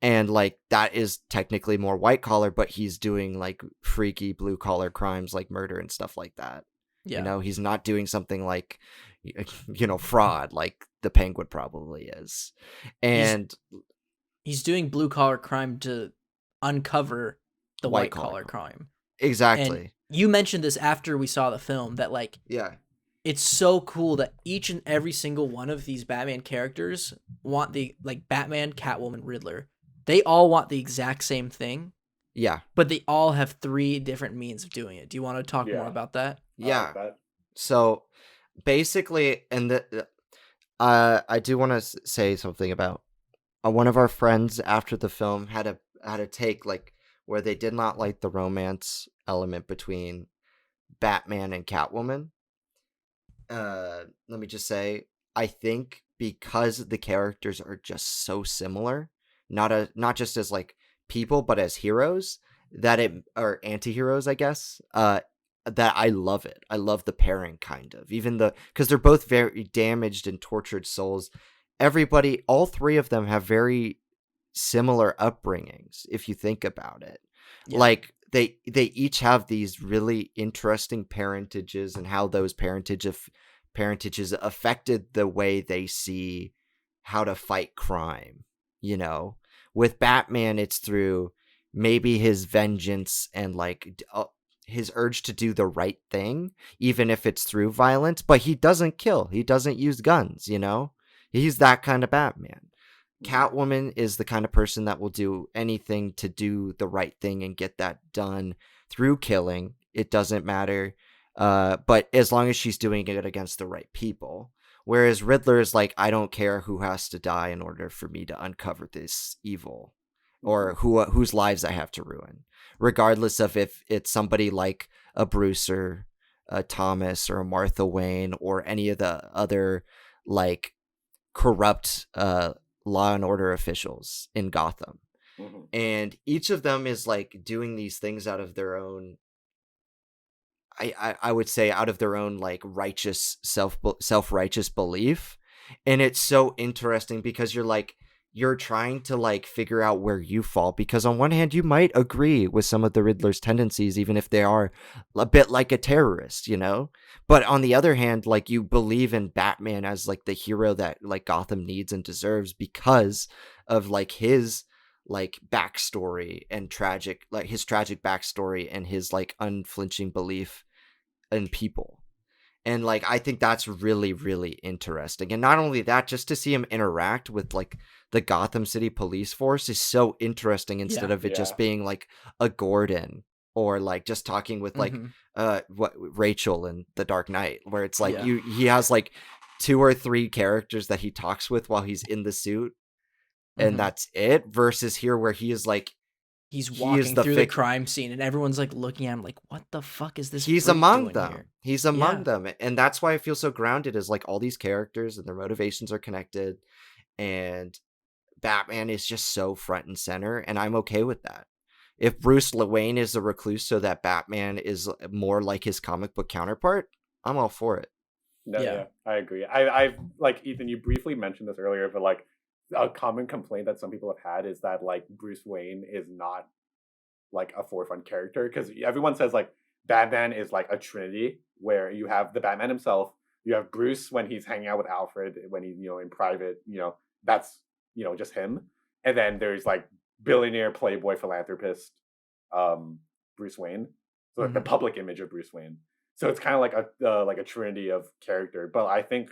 And like that is technically more white collar, but he's doing like freaky blue collar crimes like murder and stuff like that. Yeah. You know, he's not doing something like fraud like the Penguin probably is. And he's doing blue collar crime to uncover the white collar crime. Exactly. And you mentioned this after we saw the film, that like yeah, it's so cool that each and every single one of these Batman characters want the, like Batman, Catwoman, Riddler, they all want the exact same thing, yeah, but they all have 3 different means of doing it. Do you want to talk more about that? yeah. I like that. So basically, and I do want to say something about one of our friends after the film had a take like where they did not like the romance element between Batman and Catwoman. Let me just say, I think because the characters are just so similar, not just as like people, but as heroes, that it or anti-heroes, I guess. That I love it. I love the pairing, kind of, even because they're both very damaged and tortured souls. Everybody, all 3 of them have very similar upbringings if you think about it. Yeah. Like they each have these really interesting parentages and how those parentages affected the way they see how to fight crime. You know, with Batman, it's through maybe his vengeance and like his urge to do the right thing, even if it's through violence. But he doesn't kill. He doesn't use guns. You know, he's that kind of Batman. Catwoman is the kind of person that will do anything to do the right thing and get that done through killing. It doesn't matter. But as long as she's doing it against the right people. Whereas Riddler is like, I don't care who has to die in order for me to uncover this evil or whose lives I have to ruin, regardless of if it's somebody like a Bruce or a Thomas or a Martha Wayne or any of the other like corrupt law and order officials in Gotham. And each of them is like doing these things out of their own, I would say out of their own like righteous self-righteous belief. And it's so interesting because you're trying to like figure out where you fall, because on one hand you might agree with some of the Riddler's tendencies, even if they are a bit like a terrorist, you know, but on the other hand, like you believe in Batman as like the hero that like Gotham needs and deserves because of like his like backstory and his tragic backstory and his like unflinching belief in people. And like I think that's really, really interesting. And not only that, just to see him interact with like the Gotham City police force is so interesting, instead of it just being like a Gordon or like just talking with like Rachel in The Dark Knight, where it's like he has like 2 or 3 characters that he talks with while he's in the suit, and that's it, versus here where he is like he's walking through the crime scene and everyone's like looking at him like, what the fuck is this? He's among doing them. Here? He's among them. And that's why I feel so grounded, is like all these characters and their motivations are connected, and Batman is just so front and center, and I'm okay with that. If Bruce Wayne is a recluse so that Batman is more like his comic book counterpart, I'm all for it. No, yeah, I agree. I've like, Ethan, you briefly mentioned this earlier, but like a common complaint that some people have had is that like Bruce Wayne is not like a forefront character, because everyone says like Batman is like a trinity, where you have the Batman himself, you have Bruce when he's hanging out with Alfred, when he's, you know, in private, you know, that's, you know, just him, and then there's like billionaire playboy philanthropist Bruce Wayne, so like the public image of Bruce Wayne. So it's kind of like a trinity of character. But I think,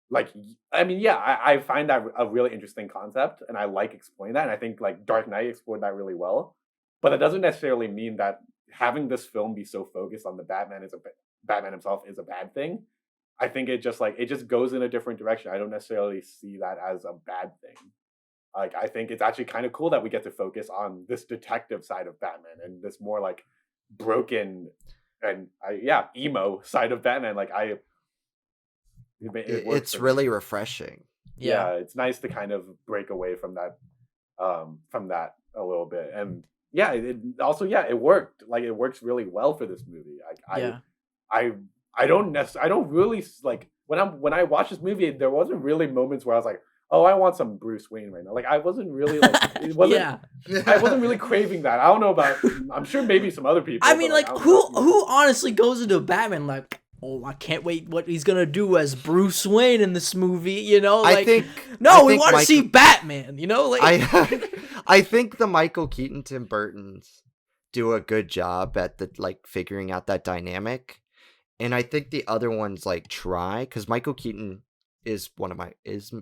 like, I mean, yeah, I find that a really interesting concept, and I like exploring that. And I think like Dark Knight explored that really well. But it doesn't necessarily mean that having this film be so focused on the Batman himself is a bad thing. I think it just goes in a different direction. I don't necessarily see that as a bad thing. Like, I think it's actually kind of cool that we get to focus on this detective side of Batman and this more like broken and emo side of Batman. Like it's really refreshing. Yeah, it's nice to kind of break away from that a little bit. And yeah, it worked. Like, it works really well for this movie. I don't really like when I watch this movie, there wasn't really moments where I was like, oh, I want some Bruce Wayne right now. Like, I wasn't really like, it wasn't, I wasn't really craving that. I don't know about, I'm sure maybe some other people. I mean, like, who honestly goes into Batman like, oh, I can't wait what he's gonna do as Bruce Wayne in this movie, you know? Like, we want to see Batman, you know? Like, I think the Michael Keaton, Tim Burtons do a good job at the like figuring out that dynamic, and I think the other ones like try, because Michael Keaton is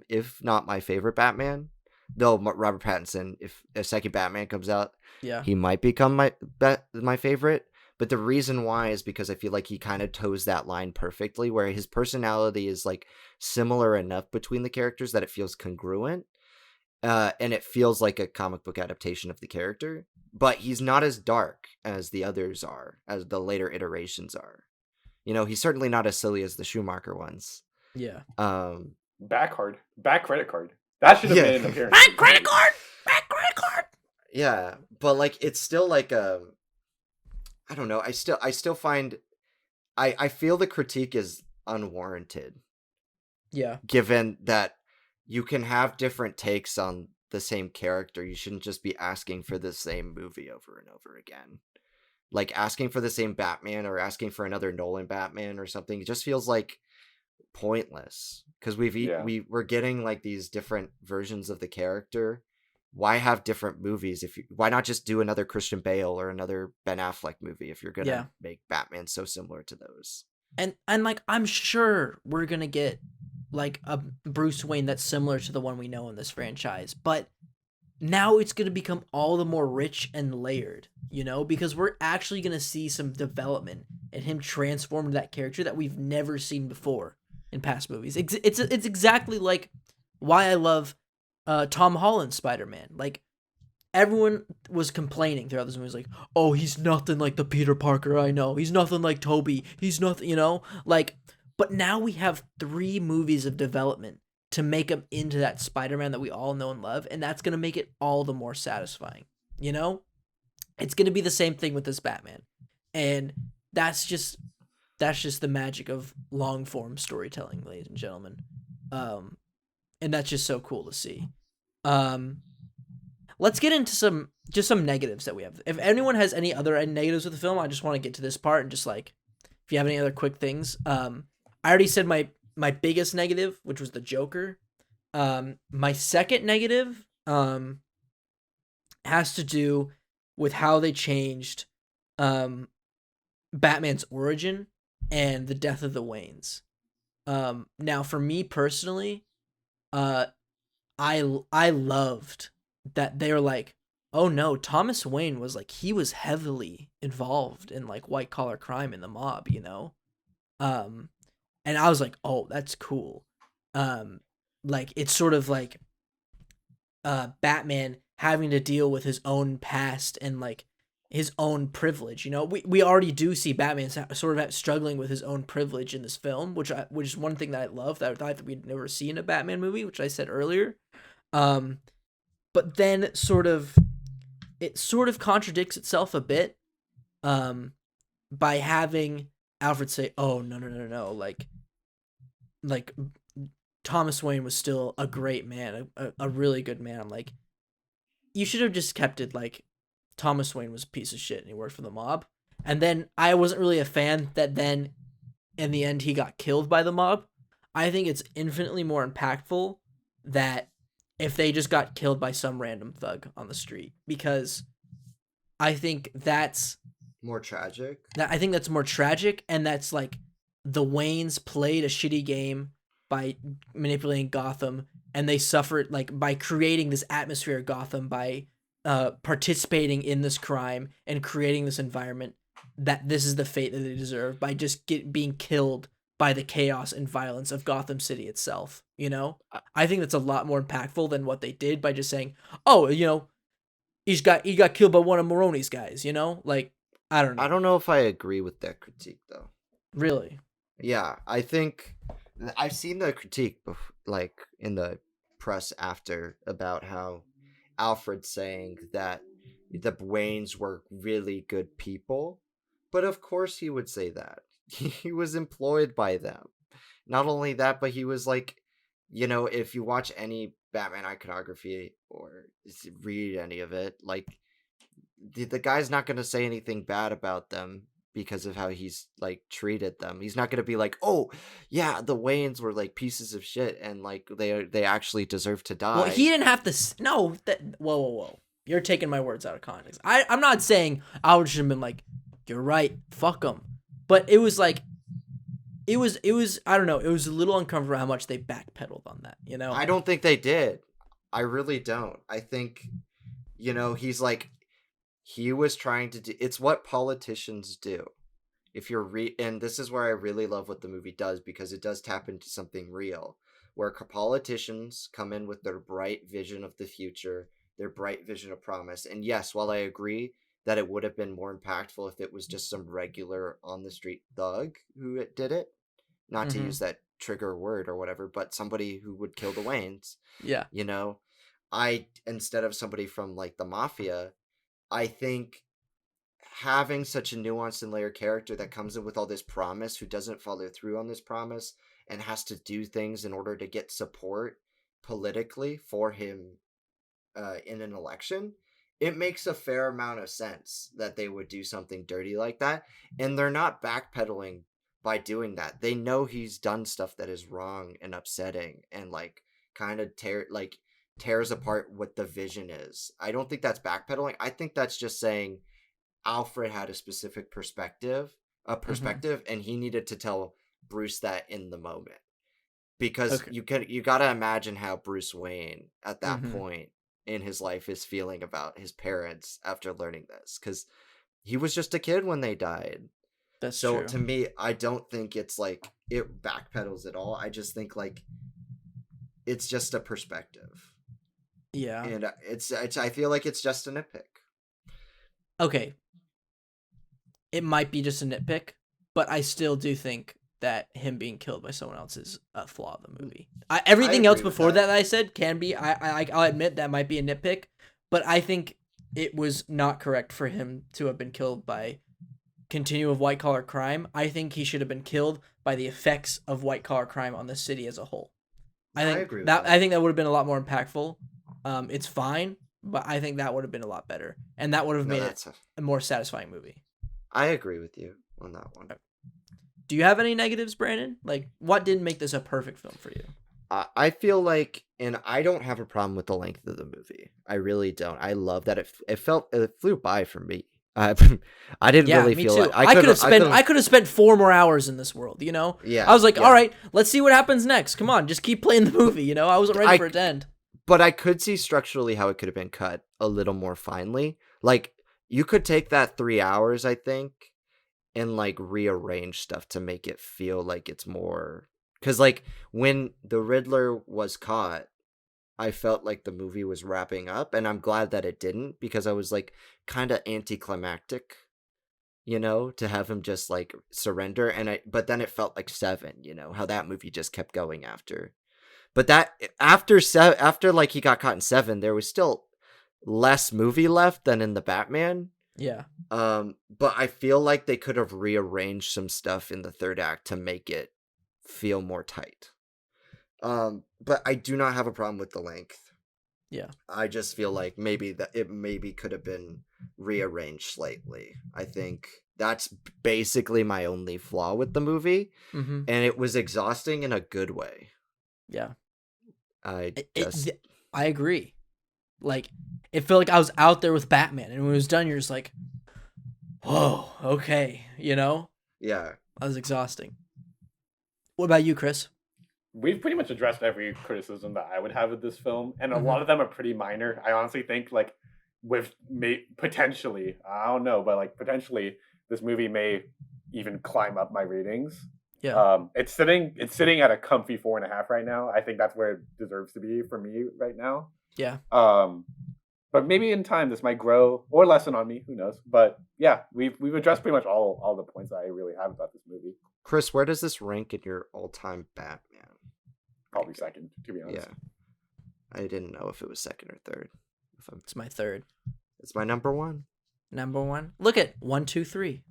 if not my favorite Batman, though Robert Pattinson, if a second Batman comes out, he might become my favorite. But the reason why is because I feel like he kind of toes that line perfectly, where his personality is like similar enough between the characters that it feels congruent, and it feels like a comic book adaptation of the character. But he's not as dark as the others are, as the later iterations are. You know, he's certainly not as silly as the Schumacher ones. Yeah. Back credit card. That should have made an appearance. Back credit card. Yeah, but like it's still like I don't know. I still find I feel the critique is unwarranted. Yeah. Given that you can have different takes on the same character, you shouldn't just be asking for the same movie over and over again. Like asking for the same Batman or asking for another Nolan Batman or something, it just feels like pointless because Yeah. we're getting like these different versions of the character. Why have different movies if you, why not just do another Christian Bale or another Ben Affleck movie if you're gonna Yeah. make Batman so similar to those? And like I'm sure we're gonna get like a Bruce Wayne that's similar to the one we know in this franchise, but now it's gonna become all the more rich and layered, because we're actually gonna see some development and him transform into that character that we've never seen before in past movies. It's exactly like why I love Tom Holland's Spider-Man. Like everyone was complaining throughout this movie, like, oh, he's nothing like the Peter Parker I know. He's nothing like Toby. He's nothing, like. But now we have 3 movies of development to make him into that Spider-Man that we all know and love, and that's gonna make it all the more satisfying. It's gonna be the same thing with this Batman, and that's just the magic of long form storytelling, ladies and gentlemen. And that's just so cool to see. Um, let's get into some negatives that we have. If anyone has any other negatives with the film, I just want to get to this part and just like if you have any other quick things. I already said my biggest negative, which was the Joker. My second negative has to do with how they changed Batman's origin and the death of the Waynes. Now for me personally, uh I loved that they were like, oh no, Thomas Wayne was like he was heavily involved in like white collar crime in the mob. Um, and I was like, oh, that's cool. Like it's sort of like Batman having to deal with his own past and like his own privilege. We already do see Batman sort of struggling with his own privilege in this film, which is one thing that I love that I thought that we'd never see in a Batman movie, which I said earlier. Um, but then it sort of contradicts itself a bit, by having Alfred say, "Oh no no no no," like Thomas Wayne was still a great man, a really good man. I'm like, you should have just kept it like Thomas Wayne was a piece of shit and he worked for the mob. And then I wasn't really a fan that then in the end he got killed by the mob. I think it's infinitely more impactful that if they just got killed by some random thug on the street, because I think that's More tragic. I think that's more tragic, and that's like the Waynes played a shitty game by manipulating Gotham, and they suffered like by creating this atmosphere of Gotham by participating in this crime and creating this environment, that this is the fate that they deserve by just being killed by the chaos and violence of Gotham City itself. I think that's a lot more impactful than what they did by just saying, "Oh, he got killed by one of Moroni's guys." Like I don't I know. don't know if I agree with that critique though. Really. Yeah, I think I've seen the critique like in the press after about how Alfred saying that the Waynes were really good people, but of course he would say that. He was employed by them. Not only that, but he was like, if you watch any Batman iconography or read any of it, like the guy's not going to say anything bad about them because of how he's like treated them. He's not going to be like, "Oh, yeah, the Waynes were like pieces of shit and like they actually deserve to Well, he die." didn't have to. No, that. Whoa, whoa, whoa! You're taking my words out of context. I'm not saying I would have been like, "You're right, fuck them," but it was like, it was. I don't know. It was a little uncomfortable how much they backpedaled on that. I don't think they did. I really don't. I think he's like he was trying to do, it's what politicians do. If you're and this is where I really love what the movie does, because it does tap into something real, where politicians come in with their bright vision of the future, their bright vision of promise. And yes, while I agree that it would have been more impactful if it was just some regular on the street thug who did it, not to Mm-hmm. use that trigger word or whatever, but somebody who would kill the Waynes, Yeah. you know, I, instead of somebody from like the mafia, I think having such a nuanced and layered character that comes in with all this promise, who doesn't follow through on this promise and has to do things in order to get support politically for him in an election, it makes a fair amount of sense that they would do something dirty like that, and they're not backpedaling by doing that. They know he's done stuff that is wrong and upsetting, and like kind of tears apart what the vision is. I don't think that's backpedaling. I think that's just saying Alfred had a specific perspective, and he needed to tell Bruce that in the moment. Because Okay. you gotta imagine how Bruce Wayne at that Mhm. point in his life is feeling about his parents after learning this, because he was just a kid when they died. That's So true. to me, I don't think it's like it backpedals at all. I just think like it's just a perspective, Yeah. and it's I feel like it's just a nitpick. Okay. It might be just a nitpick, but I still do think that him being killed by someone else is a flaw of the movie. Everything else agree with before that. that I said can be. I'll admit that might be a nitpick, but I think it was not correct for him to have been killed by continuum of white collar crime. I think he should have been killed by the effects of white collar crime on the city as a whole. I agree with that. I think that would have been a lot more impactful. It's fine, but I think that would have been a lot better, and that would have No, made it a more satisfying movie. I agree with you on that one. Do you have any negatives, Brandon? Like, what didn't make this a perfect film for you? I feel like, and I don't have a problem with the length of the movie. I really don't. I love that it flew by for me. I didn't Yeah, really me feel too. like I could have spent 4 more hours in this world. You know, Yeah, I was like, yeah. all right, let's see what happens next. Come on, just keep playing the movie. You know, I wasn't ready for it to end. But I could see structurally how it could have been cut a little more finely. Like you could take that 3 hours, I think, and like rearrange stuff to make it feel like it's more. Because like when the Riddler was caught, I felt like the movie was wrapping up, and I'm glad that it didn't, because I was like kind of anticlimactic, to have him just like surrender. But then it felt like Seven, how that movie just kept going after. But that after like he got caught in Seven, there was still less movie left than in the Batman. Yeah. But I feel like they could have rearranged some stuff in the third act to make it feel more tight. But I do not have a problem with the length. Yeah. I just feel like maybe it could have been rearranged slightly. I think that's basically my only flaw with the movie, Mm-hmm. and it was exhausting in a good way. Yeah. I agree. Like, it felt like I was out there with Batman, and when it was done, you're just like, whoa, okay, Yeah. That was exhausting. What about you, Chris? We've pretty much addressed every criticism that I would have with this film, and a lot of them are pretty minor. I honestly think like potentially, I don't know, but like potentially this movie may even climb up my ratings. Yeah. It's sitting at a comfy 4.5 right now. I think that's where it deserves to be for me right now. Yeah. But maybe in time this might grow or lessen on me. Who knows? But yeah, we've addressed pretty much all the points that I really have about this movie. Chris, where does this rank in your all-time Batman? Probably second, to be honest. Yeah. I didn't know if it was second or third. It's my third. It's my number one. Number one. Look at 1, 2, 3.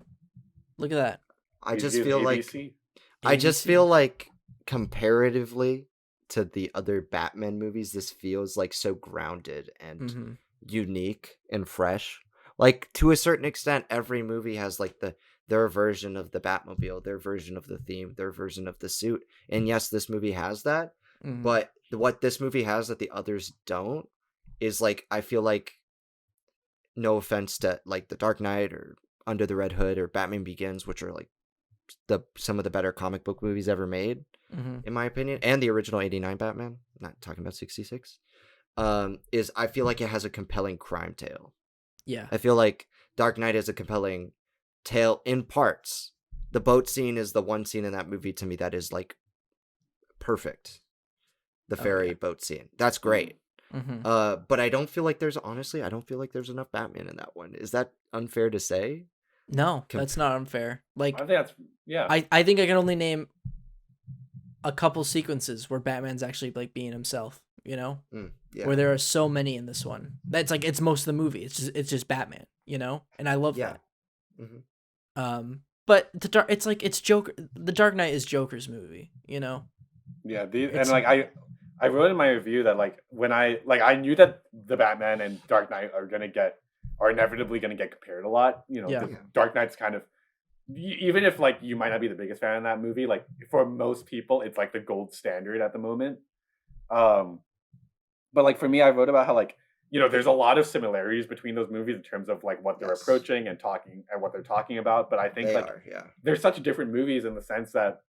Look at that. I just feel like ABC. I just feel like comparatively to the other Batman movies, this feels like so grounded and unique and fresh. Like to a certain extent, every movie has like their version of the Batmobile, their version of the theme, their version of the suit. And yes, this movie has that. But what this movie has that the others don't is like, I feel like, no offense to like The Dark Knight or Under the Red Hood or Batman Begins, which are like some of the better comic book movies ever made, in my opinion, and the original 89 Batman, not talking about 66, is I feel like it has a compelling crime tale. Yeah. I feel like Dark Knight is a compelling tale in parts. The boat scene is the one scene in that movie to me that is like perfect. The ferry boat scene. That's great. But I don't feel like there's enough Batman in that one. Is that unfair to say? No, that's not unfair. Like, I think that's I think I can only name a couple sequences where Batman's actually like being himself, where there are so many in this one. That's like it's most of the movie. It's just Batman, and I love that. But it's Joker. The Dark Knight is Joker's movie, Yeah, and like I wrote in my review that like when I knew that the Batman and Dark Knight are inevitably gonna get compared a lot. You know, Yeah. the Dark Knight's kind of even if like you might not be the biggest fan of that movie, like for most people, it's like the gold standard at the moment. Um, but like for me, I wrote about how like there's a lot of similarities between those movies in terms of like what they're Yes. approaching and talking and what they're talking about. But I think They like are, yeah. they're such different movies in the sense that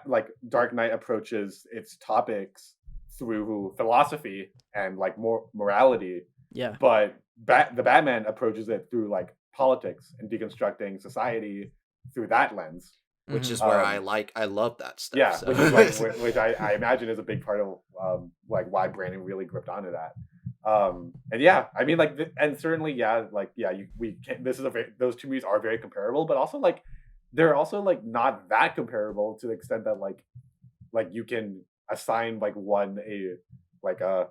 like Dark Knight approaches its topics through philosophy and like more morality, Yeah. but the Batman approaches it through like politics and deconstructing society through that lens. Which Mhm. is where Um, I love that stuff. Yeah, so. which is like which I imagine is a big part of like why Brandon really gripped onto that. And yeah, I mean like and certainly we can those two movies are very comparable, but also like they're also like not that comparable to the extent that like you can assign like one a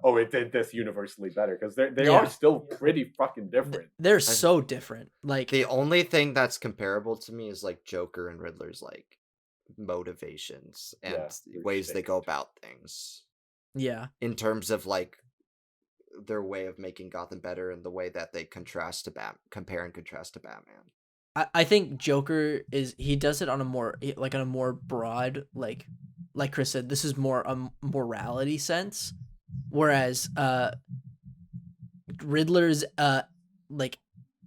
oh, it did this universally better, because they Yeah. are still pretty fucking different. They're so different. Like The only thing that's comparable to me is like Joker and Riddler's like motivations and Yeah, ways they go shaped. about things yeah. in terms of like their way of making Gotham better and the way that they compare and contrast to Batman. I think Joker he does it on a more broad, like Chris said, this is more a morality sense, whereas Riddler's like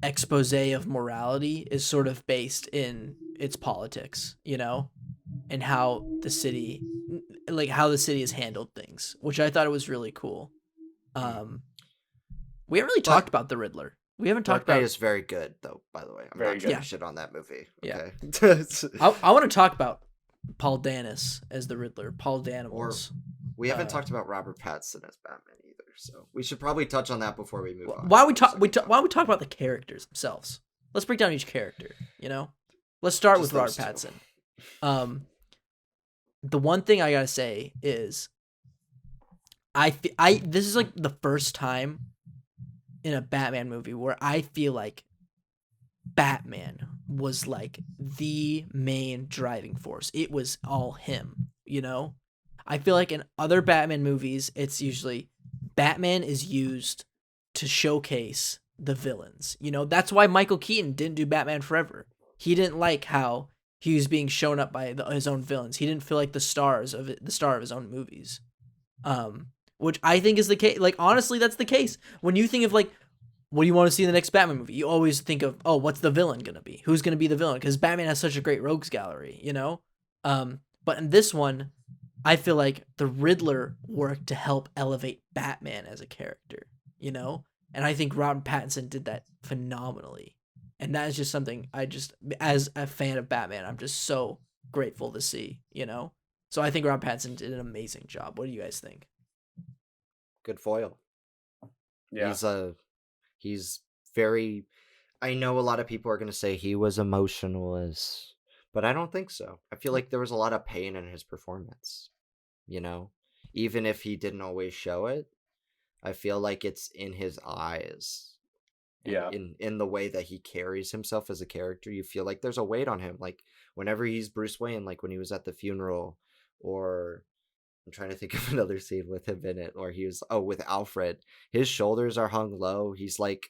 expose of morality is sort of based in its politics, and how the city has handled things, which I thought it was really cool. We haven't really talked about the Riddler. We haven't talked Dark Knight about. is very good though, by the way. I'm Very not trying good. to shit on that movie. Yeah. Okay. I want to talk about Paul Danis as the Riddler. Paul Danimals. We haven't talked about Robert Pattinson as Batman either, so we should probably touch on that before we move on. Why don't we talk about the characters themselves? Let's break down each character. Let's start Just with Robert those two. Pattinson. The one thing I gotta say is, this is like the first time in a Batman movie where I feel like Batman was like the main driving force. It was all him, I feel like in other Batman movies, it's usually Batman is used to showcase the villains. That's why Michael Keaton didn't do Batman Forever. He didn't like how he was being shown up by his own villains. He didn't feel like the star of his own movies. Which I think is the case. Like, honestly, that's the case. When you think of like, what do you want to see in the next Batman movie? You always think of, oh, what's the villain gonna be? Who's gonna be the villain? Because Batman has such a great rogues gallery, But in this one, I feel like the Riddler worked to help elevate Batman as a character, And I think Robert Pattinson did that phenomenally. And that is just something as a fan of Batman, I'm just so grateful to see, So I think Robert Pattinson did an amazing job. What do you guys think? Good foil. Yeah. He's very. I know a lot of people are going to say he was emotional but I don't think so. I feel like there was a lot of pain in his performance. Even if he didn't always show it, I feel like it's in his eyes. Yeah. In the way that he carries himself as a character, you feel like there's a weight on him. Like whenever he's Bruce Wayne, like when he was at the funeral, or I'm trying to think of another scene with him in it, or he was with Alfred. His shoulders are hung low. He's like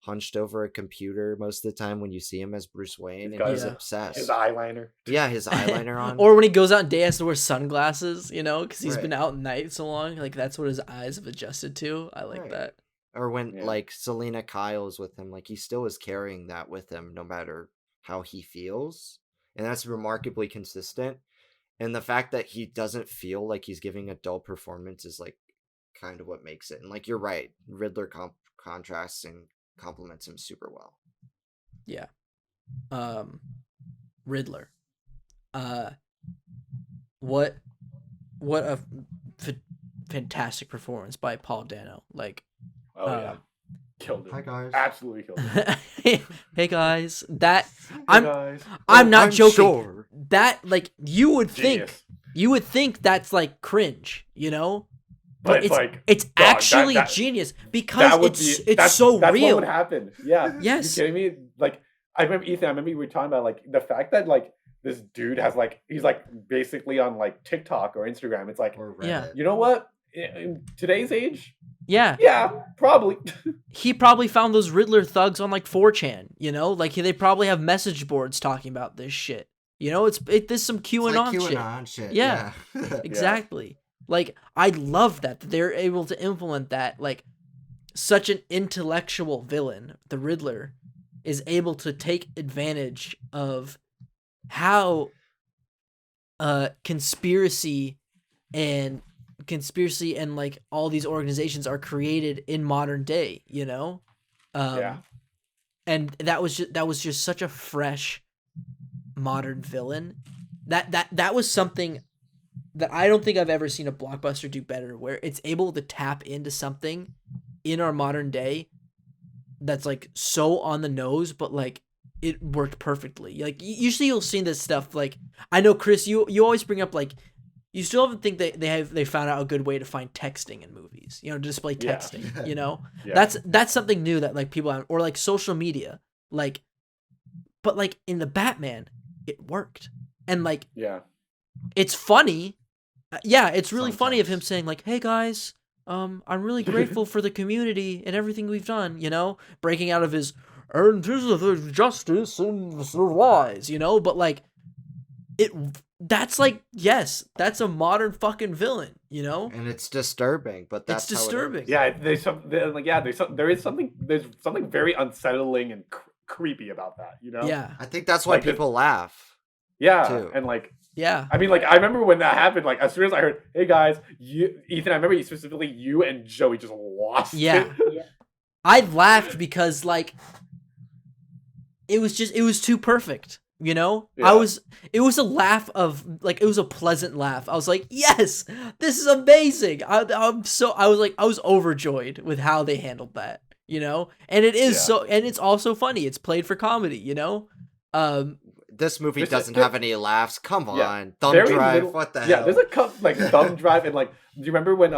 hunched over a computer most of the time when you see him as Bruce Wayne, and he's obsessed. His eyeliner. Yeah, his eyeliner on. Or when he goes out and day has to wear sunglasses, because he's Right. been out at night so long. Like that's what his eyes have adjusted to. I like Right. that. Or when like Selena Kyle's with him, like he still is carrying that with him no matter how he feels, and that's remarkably consistent. And the fact that he doesn't feel like he's giving a dull performance is like kind of what makes it. And like you're right, Riddler contrasts and complements him super well. Yeah. Riddler. What a fantastic performance by Paul Dano. Like, Oh yeah, killed it. Hi guys. Absolutely killed it. Hey guys, Hey guys. I'm not joking. Sure. That like you would Genius. think that's like cringe, But it's like it's dog, actually that- genius because it's that's so that's real. what would happen. Yeah. Yes. You kidding me? Like I remember Ethan. I remember you were talking about like the fact that like this dude has like he's like basically on like TikTok or Instagram. It's like, Or Yeah. Reddit. you know what? In today's age, Yeah. yeah, probably. He probably found those Riddler thugs on like 4chan, you know? Like they probably have message boards talking about this shit. You know, there's some It's QAnon like shit. QAnon shit. Yeah. Yeah. Exactly. Like I love that they're able to implement that. Like such an intellectual villain, the Riddler, is able to take advantage of how conspiracy and like all these organizations are created in modern day, you know? Yeah. And that was just such a fresh modern villain. That was something that I don't think I've ever seen a blockbuster do better, where it's able to tap into something in our modern day that's like so on the nose, but like it worked perfectly. Like usually you'll see this stuff. Like I know Chris, you always bring up like you still haven't think they found out a good way to find texting in movies. You know, display Yeah. texting. You know, Yeah. that's something new that like people have, or like social media. Like, but like in the Batman, it worked, and like Yeah. it's funny. Yeah, it's really funny of him Sometimes. saying like, "Hey guys, I'm really grateful for the community and everything we've done." You know, breaking out of his "and this is the justice and the lies," you know. But like, that's like, yes, that's a modern fucking villain. You know, And it's disturbing, but it's that's how it disturbing. is. Yeah, there's something very unsettling and creepy about that, you know? Yeah, I think that's why Like this- people laugh. Yeah, too. and like yeah, I mean, like I remember when that happened. Like as soon as I heard, "Hey guys, Ethan," I remember specifically you and Joey just lost. Yeah. it. I laughed because like it was too perfect. You know, Yeah. it was a laugh of like, it was a pleasant laugh. I was like, yes, this is amazing. I was overjoyed with how they handled that, you know, and it is Yeah. and it's also funny. It's played for comedy, you know. This movie There's doesn't there- have any laughs. Come Yeah, on. Thumb very drive. little- What the Yeah, hell? there's a like thumb drive and like. Do you remember when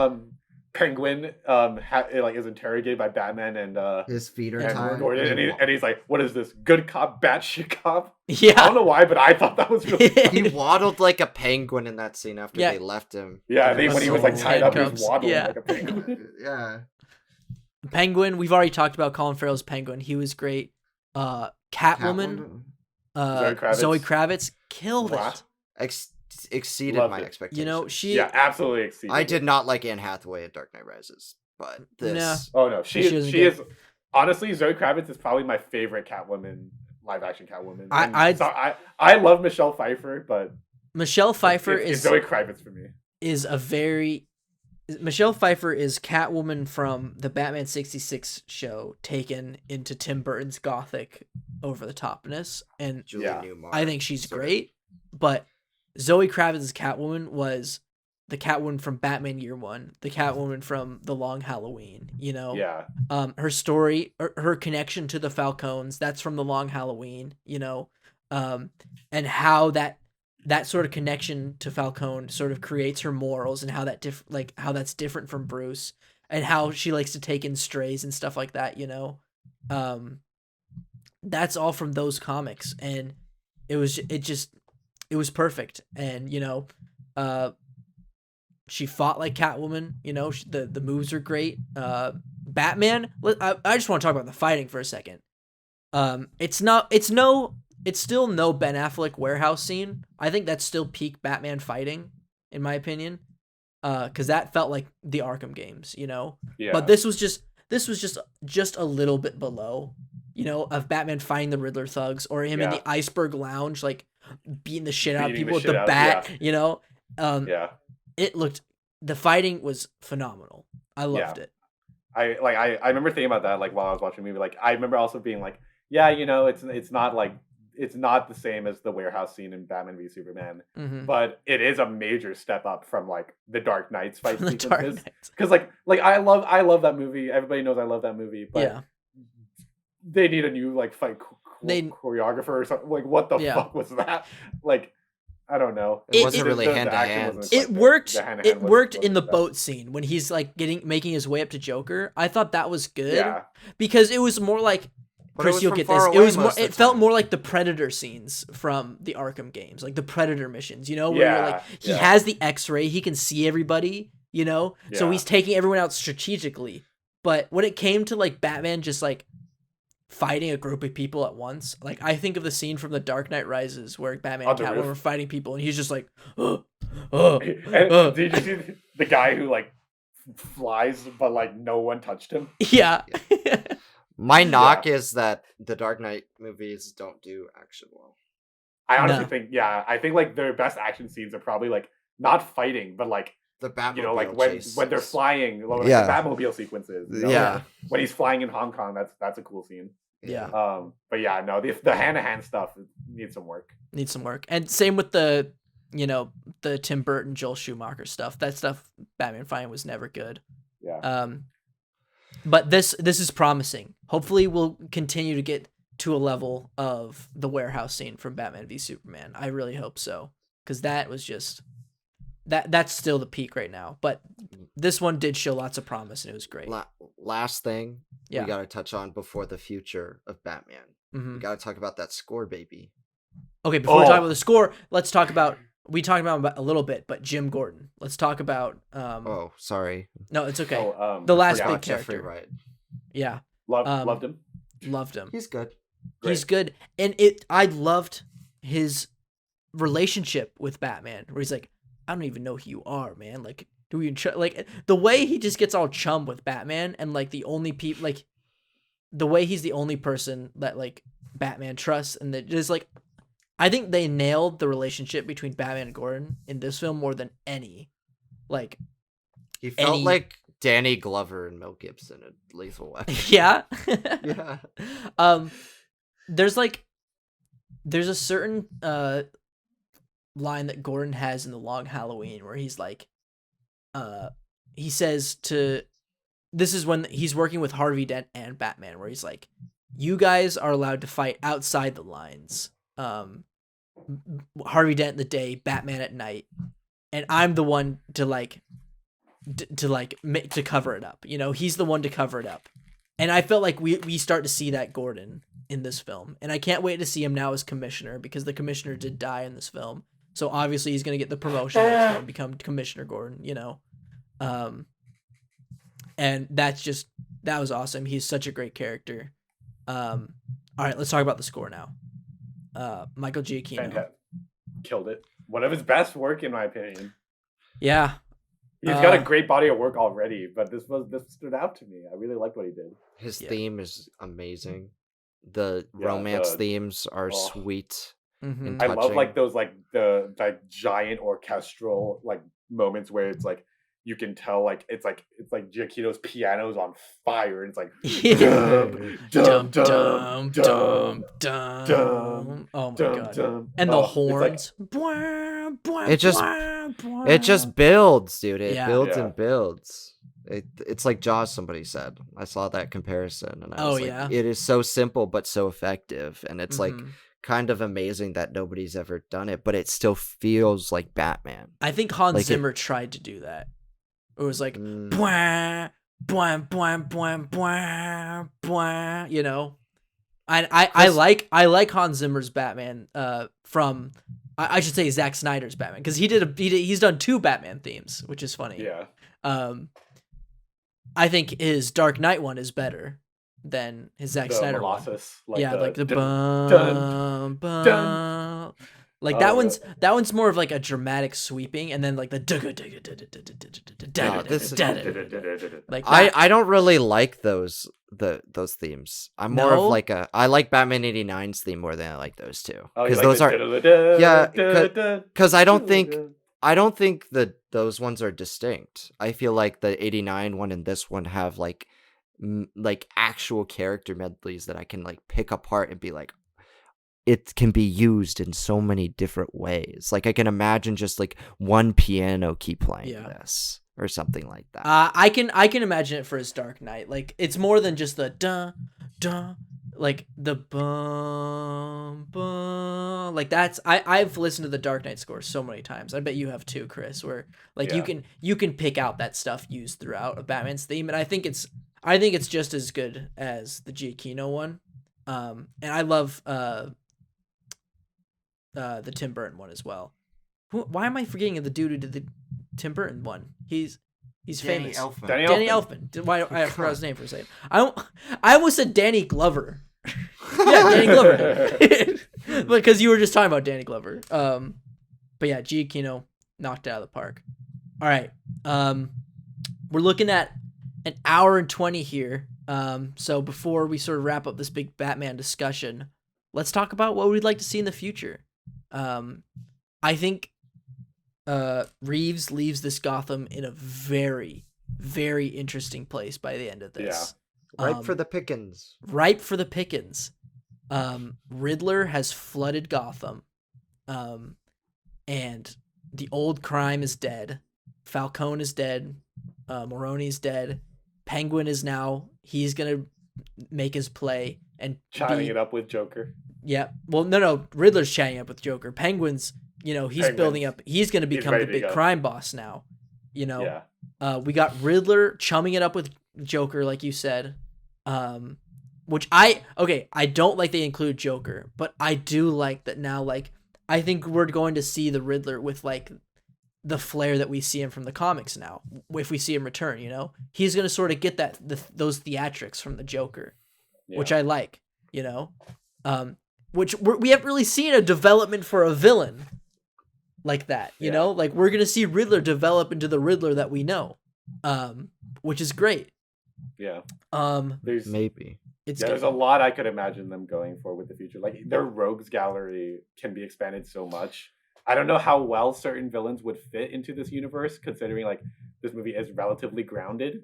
Penguin like is interrogated by Batman and His feet are and tied. Gordon, and he's like, "What is this? Good cop, bad shit cop?" I don't Yeah, know why, but I thought that was really. He waddled like a penguin in that scene after Yeah. they left him. Yeah, And it when he was so like tied up, he was handcuffs. waddling Yeah. like a penguin. Yeah. Penguin. We've already talked about Colin Farrell's Penguin. He was great. Catwoman. Zoe Kravitz killed Wow. it. Exceeded Loved my it. expectations. You know, she. Yeah, absolutely exceeded. I it. did not like Anne Hathaway in Dark Knight Rises, but this. Nah. Oh no, she She wasn't is good. honestly Zoe Kravitz is probably my favorite Catwoman live action Catwoman. I- And I love Michelle Pfeiffer, but Michelle Pfeiffer it's Zoe Kravitz for me. is a very Michelle Pfeiffer is Catwoman from the Batman 66 show taken into Tim Burton's gothic over the topness, and Julie Yeah. Newmar. I think she's sort of. great. But Zoe Kravitz's Catwoman was the Catwoman from Batman Year One, the Catwoman from The Long Halloween. You know, Yeah, her story, her connection to the Falcons, that's from The Long Halloween. You know, and how that sort of connection to Falcone sort of creates her morals, and how that how that's different from Bruce, and how she likes to take in strays and stuff like that. You know, that's all from those comics, and it was perfect. And you know, she fought like Catwoman. You know, the moves are great. Batman. I just want to talk about the fighting for a second. It's still no Ben Affleck warehouse scene. I think that's still peak Batman fighting, in my opinion. Because that felt like the Arkham games, you know. yeah. But this was just a little bit below, you know, of Batman fighting the Riddler thugs, or him in Yeah. the Iceberg Lounge, like beating the shit out of Beating people the with the shit out, bat, yeah. you know. Yeah, The fighting was phenomenal. I loved it. I remember thinking about that like while I was watching the movie. Like I remember also being like, yeah, you know, it's not like it's not the same as the warehouse scene in Batman v Superman, Mm-hmm. but it is a major step up from like the Dark Knight's fight The Dark sequences. Knight. Because like I love that movie. Everybody knows I love that movie, but Yeah. they need a new like fight They- choreographer or something. Like what the Yeah. fuck was that? Like I don't know. It wasn't really the hand to action hand. wasn't It quite there. worked. The hand-to-hand It wasn't- worked in wasn't the best. boat scene when he's like making his way up to Joker. I thought that was good Yeah, because it was more like But Chris, was you'll from get far this. It away was more. most of It the felt time. more like the Predator scenes from the Arkham games, like the Predator missions. You know, where you're like, Yeah, he yeah. has the X-ray, he can see everybody. You know, so Yeah. he's taking everyone out strategically. But when it came to like Batman, just like fighting a group of people at once, like I think of the scene from The Dark Knight Rises where Batman On and the Catwoman roof. were fighting people, and he's just like, And did you see the guy who like flies, but like no one touched him? yeah. My knock is that the Dark Knight movies don't do action well. I honestly No. think, I think like their best action scenes are probably like not fighting, but like The Batmobile you know, like chases. when they're flying, like Yeah. the Batmobile sequences. You know? Yeah. When he's flying in Hong Kong, that's a cool scene. Yeah. But yeah, no, the hand to hand stuff needs some work. Needs some work. And same with the, you know, the Tim Burton, Joel Schumacher stuff. That stuff, Batman fighting was never good. Yeah. But this is promising. Hopefully we'll continue to get to a level of the warehouse scene from Batman v Superman. I really hope so. Because that was just that's still the peak right now. But this one did show lots of promise and it was great. Last thing Yeah. we got to touch on before the future of Batman. Mhm. We got to talk about that score, baby. Okay, before we talk about the score, let's talk about we talked about him a little bit, but Jim Gordon. Let's talk about Oh, sorry. no, it's okay. Oh, The last yeah, big Jeffrey character. Wright. Yeah. loved him. Loved him. He's good. He's good. And I loved his relationship with Batman, where he's like, I don't even know who you are, man. Like, do we like the way he just gets all chum with Batman and like the only people like the way he's the only person that like Batman trusts and that just like I think they nailed the relationship between Batman and Gordon in this film more than any. Like He felt like Danny Glover and Mel Gibson in Lethal Weapon. yeah. Yeah. There's a certain line that Gordon has in The Long Halloween where he's like he says to this is when he's working with Harvey Dent and Batman where he's like, you guys are allowed to fight outside the lines. Harvey Dent in the day, Batman at night, and I'm the one to to cover it up. You know, he's the one to cover it up. And I felt like we start to see that Gordon in this film. And I can't wait to see him now as commissioner because the commissioner did die in this film. So obviously he's going to get the promotion and become Commissioner Gordon, you know. And that was awesome. He's such a great character. All right, let's talk about the score now. Michael Giacchino. Fantastic. Killed it. One of his best work in my opinion. Yeah. He's got a great body of work already, but this stood out to me. I really liked what he did. His theme is amazing. The romance themes are sweet. Mm-hmm. And I love touching. like those like the like giant orchestral like moments where it's like you can tell like it's like Giacchino's piano's on fire and it's like dum dum dum dum. Oh my god! And the horns. It just builds, dude. It builds Yeah. and builds. It's like Jaws. Somebody said. I saw that comparison, and I was like, it is so simple but so effective, and it's like kind of amazing that nobody's ever done it, but it still feels like Batman. I think Hans Zimmer tried to do that. It was like, bwah, bwah, bwah, bwah, bwah, bwah, you know. I like Hans Zimmer's Batman. From I should say Zack Snyder's Batman because he's done 2 Batman themes, which is funny. Yeah. I think his Dark Knight one is better than his Zack Snyder one. Like the bum bum. Like that one's more of like a dramatic sweeping, and then like the like I don't really like those themes. I'm more of like I like Batman 89's theme more than I like those two because those are because I don't think that those ones are distinct. I feel like the 89 one and this one have like actual character medleys that I can like pick apart and be like, it can be used in so many different ways. Like I can imagine just like one piano keep playing this or something like that. I can imagine it for his Dark Knight. Like it's more than just the duh duh, like the bum bum. Like that's I've listened to the Dark Knight score so many times. I bet you have too, Chris. Where like you can pick out that stuff used throughout a Batman's theme, and I think it's just as good as the Giacchino one. And I love the Tim Burton one as well. Why am I forgetting the dude who did the Tim Burton one? He's Danny famous. Elfman. Danny Elfman. Why I forgot his name for a second. I almost said Danny Glover. Yeah, Danny Glover. Because you were just talking about Danny Glover. But yeah, Giacchino knocked it out of the park. All right. We're looking at an hour and 20 here. So before we sort of wrap up this big Batman discussion, let's talk about what we'd like to see in the future. I think Reeves leaves this Gotham in a very, very interesting place by the end of this. Ripe for the pickings. Ripe for the pickings. Riddler has flooded Gotham. And the old crime is dead. Falcone is dead. Moroni's dead. Penguin is now, he's going to make his play and chatting it up with Joker. Yeah. Well, no. Riddler's chatting up with Joker. Penguin's, he's building up. He's going to become the big crime boss now. Yeah. We got Riddler chumming it up with Joker, like you said. Which I don't like they include Joker, but I do like that now. Like, I think we're going to see the Riddler with like the flair that we see him from the comics now. If we see him return, he's going to sort of get those theatrics from the Joker, which I like. Which we haven't really seen a development for a villain like that. Like we're going to see Riddler develop into the Riddler that we know, which is great. Yeah. There's maybe. There's a lot I could imagine them going for with the future. Like their rogues gallery can be expanded so much. I don't know how well certain villains would fit into this universe, considering like this movie is relatively grounded.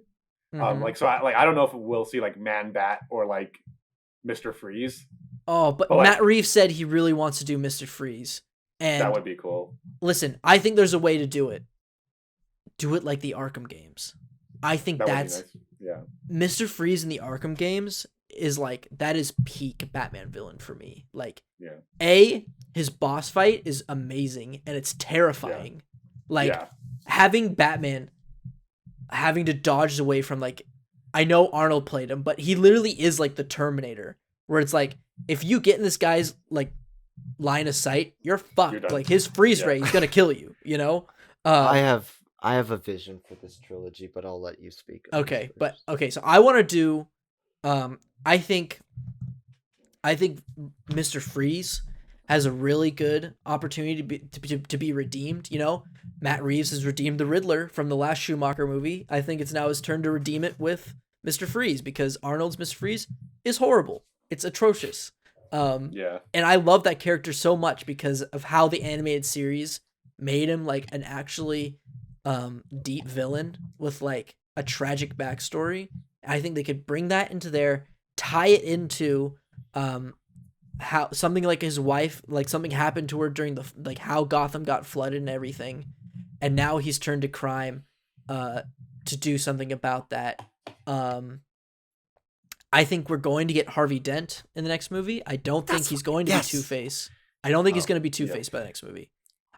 Mm-hmm. I don't know if we'll see like Man Bat or like Mr. Freeze. Oh, but Matt Reeves said he really wants to do Mr. Freeze. And that would be cool. Listen, I think there's a way to do it. Do it like the Arkham games. I think that's nice. Yeah. Mr. Freeze in the Arkham games is like, that is peak Batman villain for me. Like, his boss fight is amazing and it's terrifying. Having Batman having to dodge away from, like, I know Arnold played him, but he literally is like the Terminator, where it's like, if you get in this guy's like line of sight, you're fucked. Like his freeze ray is gonna kill you. I have a vision for this trilogy, but I'll let you speak. Okay, so I want to do. I think Mr. Freeze has a really good opportunity to be redeemed. Matt Reeves has redeemed the Riddler from the last Schumacher movie. I think it's now his turn to redeem it with Mr. Freeze, because Arnold's Mr. Freeze is horrible. It's atrocious. And I love that character so much because of how the animated series made him like an actually deep villain with like a tragic backstory. I think they could bring that into there, tie it into how something like his wife, like something happened to her during the like how Gotham got flooded and everything, and now he's turned to crime to do something about that. I think we're going to get Harvey Dent in the next movie. I don't think he's going to be Two-Face. I don't think he's going to be Two-Face by the next movie.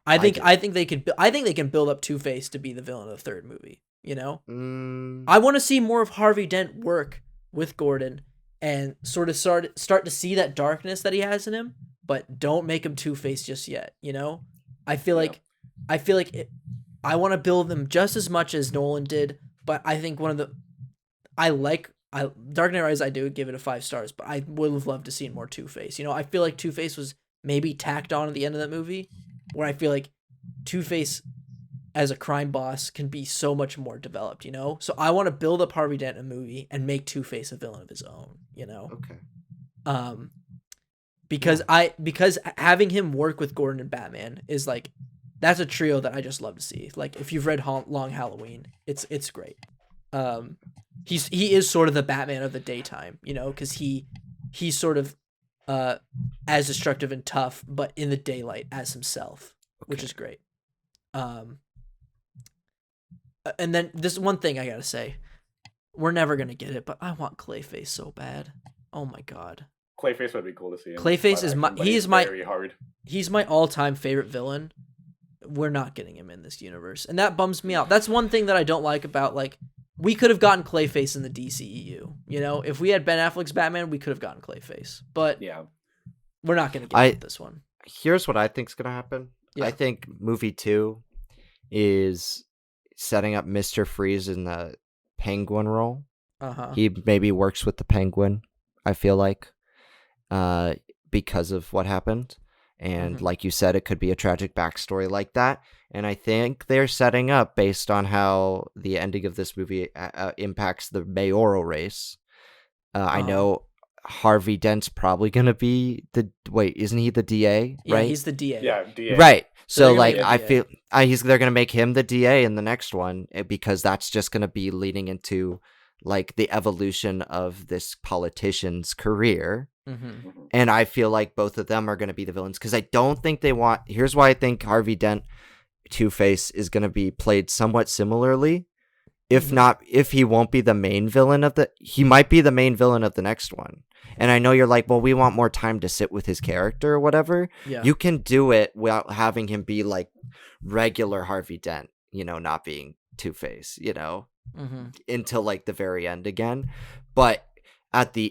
I think they can build up Two-Face to be the villain of the third movie. I want to see more of Harvey Dent work with Gordon and sort of start to see that darkness that he has in him, but don't make him Two-Face just yet. I feel like I want to build them just as much as Nolan did, but I think Dark Knight Rises, I do give it a 5 stars, but I would have loved to see more Two-Face. I feel like Two-Face was maybe tacked on at the end of that movie, where I feel like Two-Face as a crime boss can be so much more developed, So I want to build up Harvey Dent in a movie and make Two-Face a villain of his own, Okay. Because having him work with Gordon and Batman is like, that's a trio that I just love to see. Like, if you've read Long Halloween, it's great. He is sort of the Batman of the daytime, because he's sort of as destructive and tough, but in the daylight as himself, which is great. And then this one thing I gotta say, we're never gonna get it, but I want Clayface so bad. Oh my god, Clayface would be cool to see. Clayface is very hard. He's my all-time favorite villain. We're not getting him in this universe, and that bums me out. That's one thing that I don't like about like we could have gotten Clayface in the DCEU. You know, if we had Ben Affleck's Batman, we could have gotten Clayface. But Yeah. we're not going to get it with this one. Here's what I think's gonna happen. Yeah. I think movie 2 is setting up Mr. Freeze in the Penguin role. He maybe works with the Penguin, I feel like, because of what happened. And like you said, it could be a tragic backstory like that. And I think they're setting up based on how the ending of this movie impacts the mayoral race. I know Harvey Dent's probably going to be isn't he the DA, Yeah, right? he's the DA. Yeah, DA. Right. So they're like, gonna I make feel they're going to make him the DA in the next one because that's just going to be leading into like the evolution of this politician's career. And I feel like both of them are going to be the villains because I don't think they want. Here's why I think Harvey Dent Two-Face is going to be played somewhat similarly. If not, if he won't be the main villain he might be the main villain of the next one. And I know you're like, well, we want more time to sit with his character or whatever. Yeah. You can do it without having him be like regular Harvey Dent, you know, not being Two-Face, you know, until like the very end again. But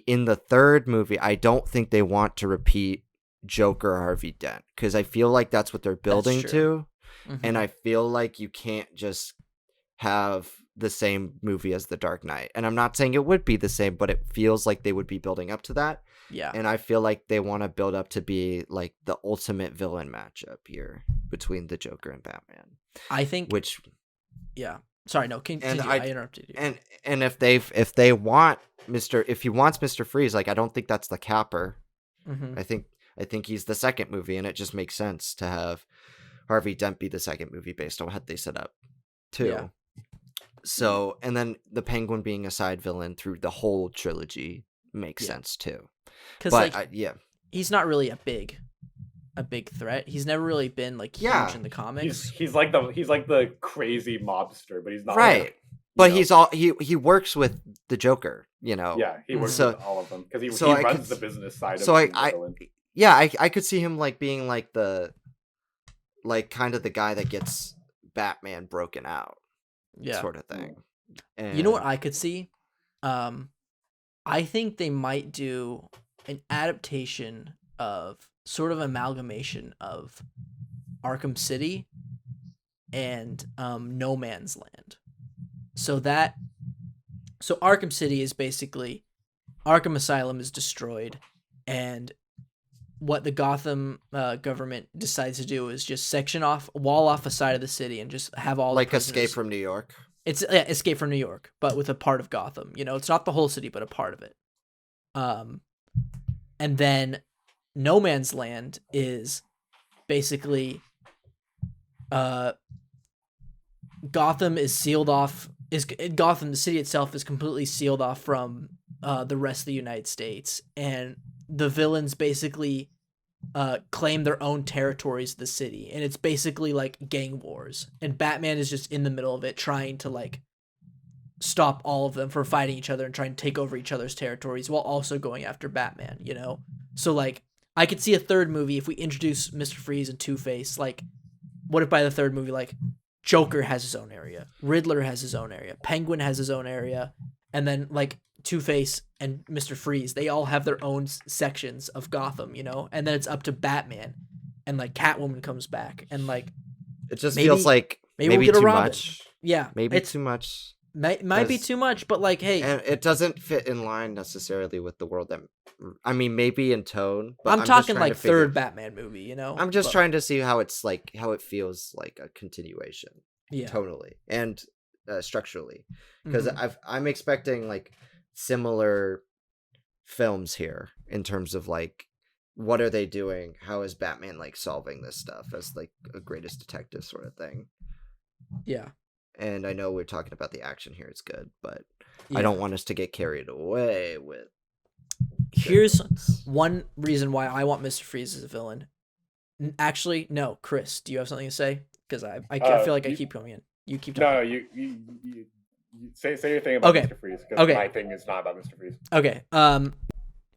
in the third movie, I don't think they want to repeat Joker Harvey Dent because I feel like that's what they're building to. And I feel like you can't just have the same movie as The Dark Knight. And I'm not saying it would be the same, but it feels like they would be building up to that. Yeah. And I feel like they want to build up to be like the ultimate villain matchup here between the Joker and Batman. I think yeah. Sorry, no, continue. I interrupted you. And if he wants Mr. Freeze, like I don't think that's the capper. I think he's the second movie, and it just makes sense to have Harvey Dent be the second movie based on what they set up too. Yeah. So, and then the Penguin being a side villain through the whole trilogy makes sense too. Because he's not really a big threat. He's never really been like huge in the comics. He's like the crazy mobster, but he's not right. But he works with the Joker, you know. Yeah, he works with all of them because he runs the business side. I could see him like being like the kind of the guy that gets Batman broken out. Sort of thing. And... You know what I could see? I think they might do an adaptation of sort of amalgamation of Arkham City and No Man's Land. So Arkham City is basically Arkham Asylum is destroyed, and what the Gotham government decides to do is just wall off a side of the city and just have all like the prisoners. Escape from New York. It's Escape from New York, but with a part of Gotham. You know, it's not the whole city, but a part of it. And then No Man's Land is basically Gotham is sealed off. Gotham, the city itself, is completely sealed off from the rest of the United States, and the villains basically claim their own territories of the city, and it's basically like gang wars, and Batman is just in the middle of it trying to like stop all of them from fighting each other and trying to take over each other's territories while also going after Batman, you know? So like I could see a third movie if we introduce Mr. Freeze and Two-Face. Like, what if by the third movie, like, Joker has his own area, Riddler has his own area, Penguin has his own area, and then like Two-Face and Mr. Freeze, they all have their own sections of Gotham, you know? And then it's up to Batman, and like Catwoman comes back, and like it just feels like maybe we'll get too Robin. much. Yeah, maybe too much. Might be too much, but like, hey, and it doesn't fit in line necessarily with the world that. I mean, maybe in tone, but I'm talking like third Batman movie, you know. I'm just trying to see how it feels like a continuation, yeah, tonally and structurally, because I'm expecting like similar films here in terms of like what are they doing, how is Batman like solving this stuff as like a greatest detective sort of thing. Yeah. And I know we're talking about the action here; it's good, but I don't want us to get carried away with. Here's one reason why I want Mr. Freeze as a villain. Actually, no, Chris, do you have something to say? Because I feel like I keep coming in. You keep talking. No, you say your thing about Mr. Freeze. Because my thing is not about Mr. Freeze. Okay.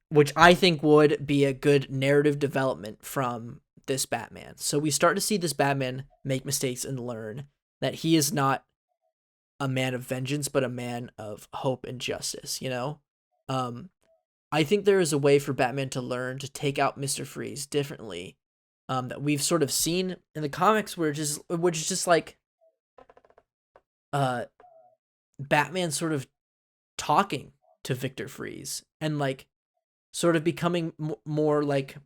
Which I think would be a good narrative development from this Batman. So we start to see this Batman make mistakes and learn that he is not a man of vengeance, but a man of hope and justice, you know? I think there is a way for Batman to learn to take out Mr. Freeze differently, that we've sort of seen in the comics, which is just like Batman sort of talking to Victor Freeze and like sort of becoming more like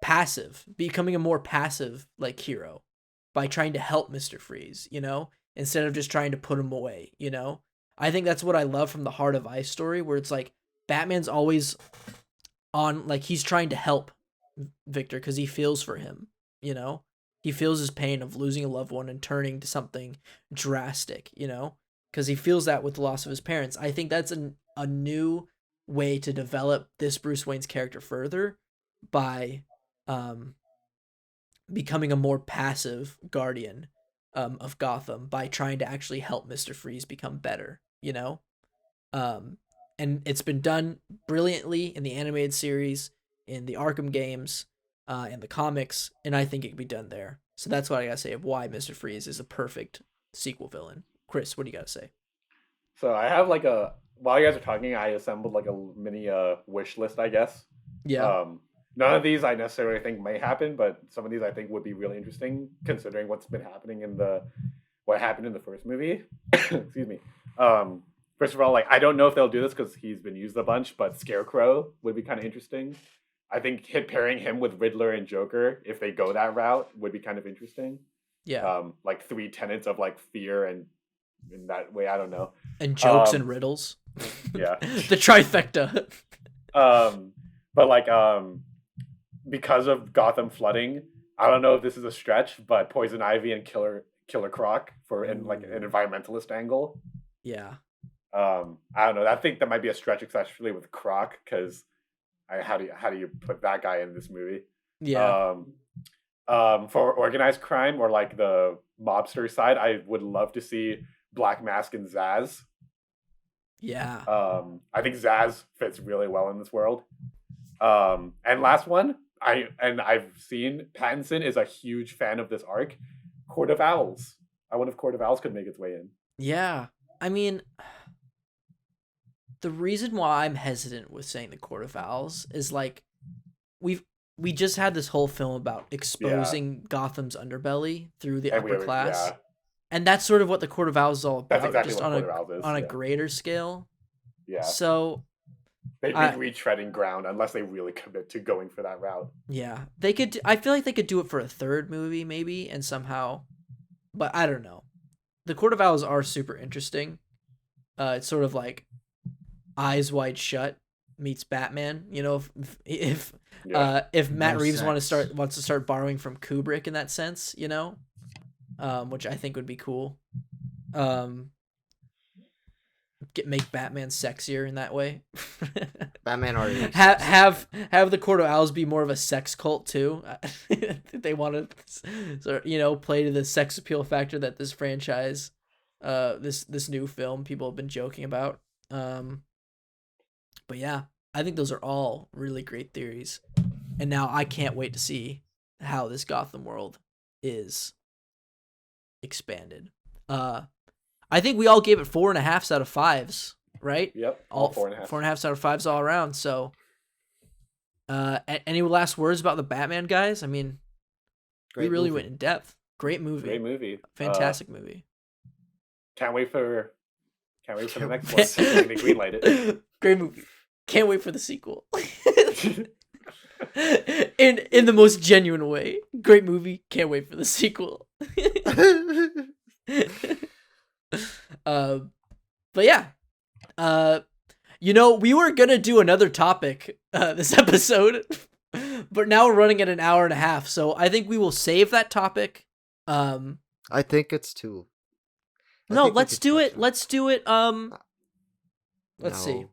passive, becoming a more passive like hero by trying to help Mr. Freeze, you know, instead of just trying to put him away, you know? I think that's what I love from the Heart of Ice story, where it's like Batman's always on, like, he's trying to help Victor because he feels for him, you know? He feels his pain of losing a loved one and turning to something drastic, you know? Because he feels that with the loss of his parents. I think that's a new way to develop this Bruce Wayne's character further by becoming a more passive guardian of Gotham by trying to actually help Mr. Freeze become better, you know? And it's been done brilliantly in the animated series, in the Arkham games, in the comics, and I think it could be done there. So that's what I gotta say of why Mr. Freeze is a perfect sequel villain. Chris, what do you gotta say? So I have like while you guys are talking, I assembled like a mini wish list, I guess. Yeah. None of these I necessarily think may happen, but some of these I think would be really interesting considering what's been happening what happened in the first movie. Excuse me. First of all, like I don't know if they'll do this because he's been used a bunch, but Scarecrow would be kind of interesting. I think pairing him with Riddler and Joker, if they go that route, would be kind of interesting. Yeah. Like 3 tenets of like fear and in that way, I don't know. And jokes and riddles. Yeah. The trifecta. But like because of Gotham flooding, I don't know if this is a stretch, but Poison Ivy and Killer Croc for like an environmentalist angle. Yeah. I don't know. I think that might be a stretch, especially with Croc, because how do you put that guy in this movie? Yeah. For organized crime or like the mobster side, I would love to see Black Mask and Zaz. Yeah. I think Zaz fits really well in this world. And last one, I've seen Pattinson is a huge fan of this arc. Court of Owls. I wonder if Court of Owls could make its way in. Yeah. I mean, the reason why I'm hesitant with saying the Court of Owls is like we just had this whole film about exposing Gotham's underbelly through the upper class. Yeah. And that's sort of what the Court of Owls is all about. That's exactly just what Court of Owls is. On a greater scale. Yeah. So they'd be retreading ground unless they really commit to going for that route. Yeah. They could I feel like they could do it for a third movie maybe and somehow, but I don't know. The Court of Owls are super interesting. It's sort of like Eyes Wide Shut meets Batman, you know, if Matt Reeves wants to start borrowing from Kubrick in that sense, you know, which I think would be cool. Make Batman sexier in that way. Batman already have the Court of Owls be more of a sex cult too. They want to, sort of, you know, play to the sex appeal factor that this franchise, this new film people have been joking about. But yeah, I think those are all really great theories. And now I can't wait to see how this Gotham world is expanded. I think we all gave it 4.5 out of 5s, right? Yep, all 4.5. 4.5 out of 5s all around. So, any last words about the Batman, guys? I mean, we really went in depth. Great movie. Fantastic movie. Can't wait for the next one. They greenlight it. Great movie. Can't wait for the sequel. in the most genuine way. Great movie. Can't wait for the sequel. But yeah. You know, we were gonna do another topic this episode, but now we're running at an hour and a half, so I think we will save that topic. I think it's too. Let's do it. Let's do it. Let's see.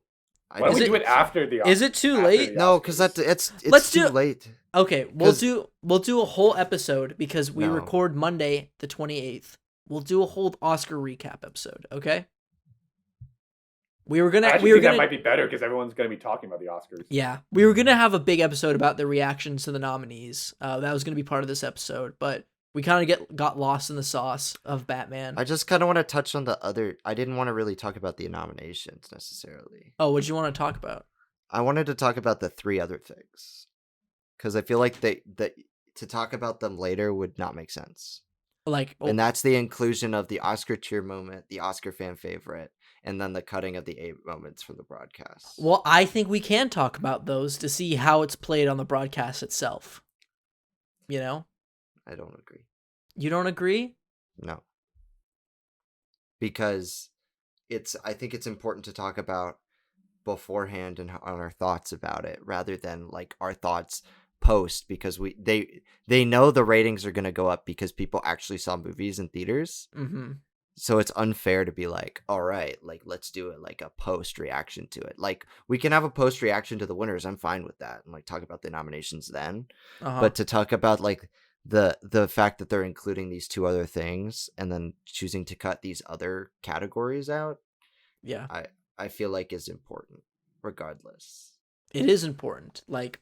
Why don't we do it after the Oscars? Is it too late? No, because it's too late. Okay, we'll do a whole episode because we record Monday the 28th. We'll do a whole Oscar recap episode, okay? That might be better because everyone's going to be talking about the Oscars. Yeah, we were going to have a big episode about the reactions to the nominees. That was going to be part of this episode, but We kind of got lost in the sauce of Batman. I just kind of want to touch on the other. I didn't want to really talk about the nominations necessarily. Oh, what do you want to talk about? I wanted to talk about the 3 other things because I feel like that to talk about them later would not make sense. Like, And that's the inclusion of the Oscar cheer moment, the Oscar fan favorite, and then the cutting of the 8 moments from the broadcast. well, I think we can talk about those to see how it's played on the broadcast itself. You know? I don't agree. You don't agree? No. Because I think it's important to talk about beforehand and on our thoughts about it rather than like our thoughts post, because they know the ratings are going to go up because people actually saw movies in theaters. Mm-hmm. So it's unfair to be like, all right, like let's do it like a post reaction to it. Like we can have a post reaction to the winners. I'm fine with that. And like talk about the nominations then. Uh-huh. But to talk about like the fact that they're including these 2 other things and then choosing to cut these other categories out, yeah, I feel like is important regardless. it is important. Like,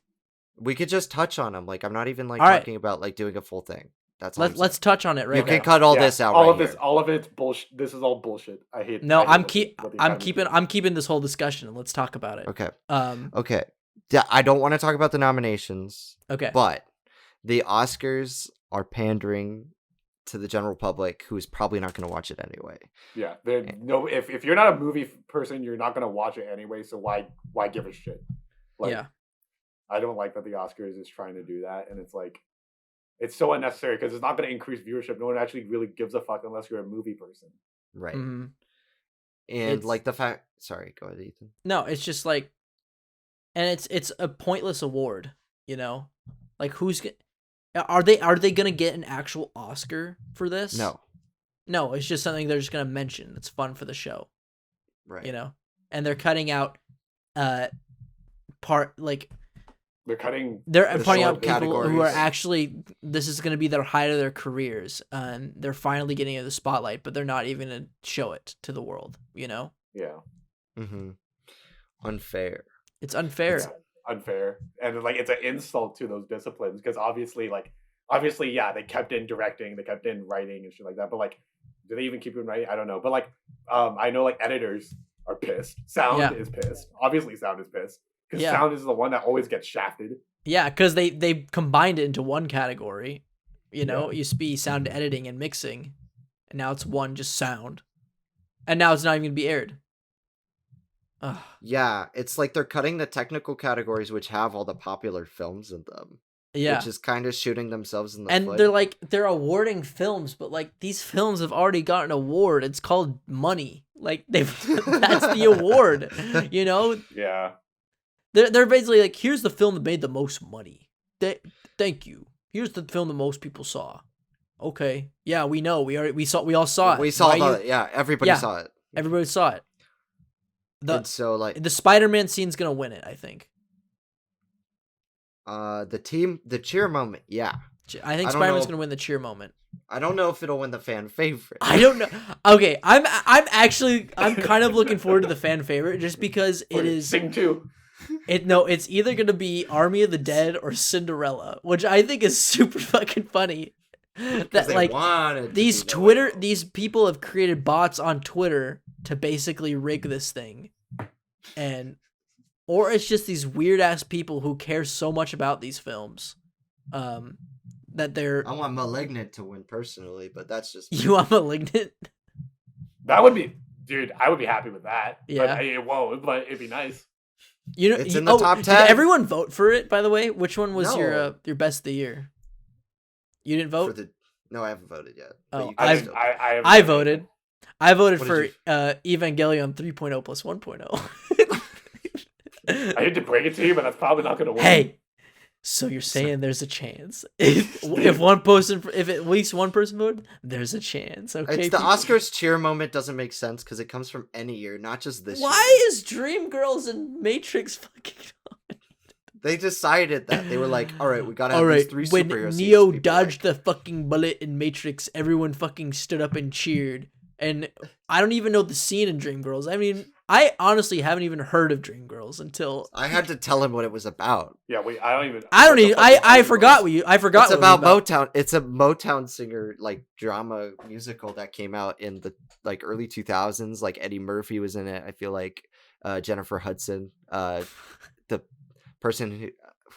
we could just touch on them. Like I'm not even like all right, talking about like doing a full thing. That's all let's touch on it right you now. can cut all this out. All right of this, here. all of it's bullshit. This is all bullshit. I hate. No, I hate I'm keeping this whole discussion. Let's talk about it. Okay. Um. Okay. Yeah, I don't want to talk about the nominations. Okay. But the Oscars are pandering to the general public, who's probably not going to watch it anyway. Yeah. No. If you're not a movie person, you're not gonna watch it anyway. So why give a shit? Like, yeah. I don't like that the Oscars is trying to do that, and it's like, it's so unnecessary because it's not going to increase viewership. No one actually really gives a fuck unless you're a movie person. Right. Mm-hmm. And like the fact. Sorry, go ahead, Ethan. No, it's just like, and it's a pointless award. You know, like are they gonna get an actual Oscar for this? No, it's just something they're just gonna mention. It's fun for the show. Right. You know, and they're cutting out part like. They're cutting out people who are categories. actually, this is going to be their height of their careers, and they're finally getting in the spotlight, but they're not even going to show it to the world, you know? Yeah. Mm-hmm. Unfair. It's unfair. It's unfair. And like, it's an insult to those disciplines because obviously, yeah, they kept in directing, they kept in writing and shit like that. But like, do they even keep in writing? I don't know. But like, I know like editors are pissed. Sound is pissed. Obviously, sound is pissed. Because sound is the one that always gets shafted. Yeah, because they combined it into one category. You know, it used to be sound editing and mixing, and now it's one just sound. And now it's not even going to be aired. Ugh. Yeah, it's like they're cutting the technical categories, which have all the popular films in them. Yeah. Which is kind of shooting themselves in the and foot. they're awarding films, but like these films have already got an award. It's called money. Like that's the award, you know? Yeah. They're basically like, here's the film that made the most money. Thank you. Here's the film that most people saw. Okay. Yeah, we know. We all saw it. We saw everybody saw it. Everybody saw it. And so like the Spider-Man scene's gonna win it, I think. The cheer moment, yeah. I think Spider-Man's gonna win the cheer moment. I don't know if it'll win the fan favorite. I don't know. Okay, I'm kind of looking forward to the fan favorite just because it is Sing 2. It's either gonna be Army of the Dead or Cinderella, which I think is super fucking funny. That like these people have created bots on Twitter to basically rig this thing, or it's just these weird ass people who care so much about these films, that they're. I want Malignant to win personally, but that's just you want Malignant. That would be, dude. I would be happy with that. Yeah, but it won't. But it'd be nice. You know, it's in the top 10. Did everyone vote for it? By the way, which one was your best of the year? You didn't vote. No, I haven't voted yet. Oh, I voted. I voted for Evangelion 3.0 plus 1.0. I hate to break it to you, but that's probably not going to win. Hey, so you're saying there's a chance if at least one person voted, there's a chance. Okay, it's the Oscars cheer moment doesn't make sense because it comes from any year, not just this year. Why is Dreamgirls and Matrix fucking on? They decided that. They were like, all right, we gotta have these 3 superhero when scenes. Neo dodged the fucking bullet in Matrix, everyone fucking stood up and cheered. And I don't even know the scene in Dreamgirls. I mean, I honestly haven't even heard of Dreamgirls until I had to tell him what it was about. Yeah, wait, I don't even. I don't what the even. fuck is I Dreamgirls? forgot what you. I forgot It's what it was about Motown. It's a Motown singer like drama musical that came out in the like early 2000s. Like Eddie Murphy was in it. I feel like Jennifer Hudson, the person who,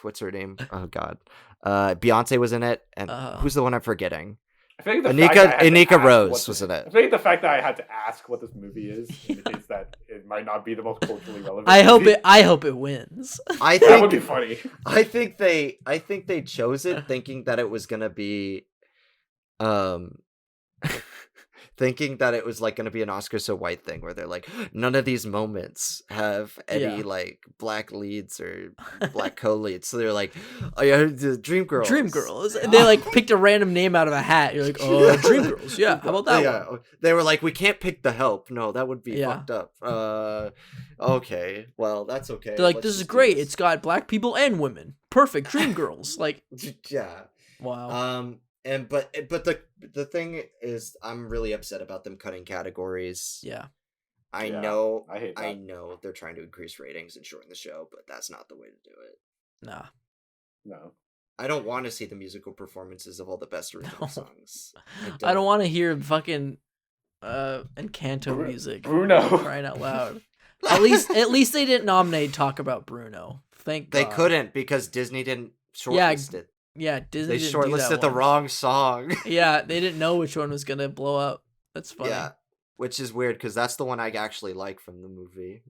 what's her name? Oh God, Beyonce was in it, and who's the one I'm forgetting? I feel like the fact that I had to Anika ask Rose what was this- in I it. feel like the fact that I had to ask what this movie is indicates that it might not be the most culturally relevant. I hope movie. it. I hope it wins. I That would be think funny. I think they chose it thinking that it was gonna be, um, thinking that it was like gonna be an Oscar So White thing where they're like, none of these moments have any Yeah. like black leads or black co-leads, so they're like, oh yeah, the Dreamgirls. Dreamgirls. And they like picked a random name out of a hat. You're like, oh, Dreamgirls. Yeah, how about that one? Yeah, they were like, we can't pick The Help. No, that would be Yeah. fucked up. Okay, well that's okay. They're like, Let's this is just do great. this. It's got black people and women. Perfect. Dreamgirls. Like, Yeah. wow. And but the thing is, I'm really upset about them cutting categories. Yeah. I Yeah, know I hate that. I know they're trying to increase ratings and shorten the show, but that's not the way to do it. Nah. No. I don't want to see the musical performances of all the best original No. songs. I don't want to hear fucking Encanto music. Bruno. Crying out loud. At least they didn't nominate Talk About Bruno. Thank They God. couldn't because Disney didn't Yeah, shortlist it. Yeah, Disney They didn't do shortlisted that the one. wrong song. Yeah, they didn't know which one was gonna blow up. That's funny. Yeah, which is weird because that's the one I actually like from the movie.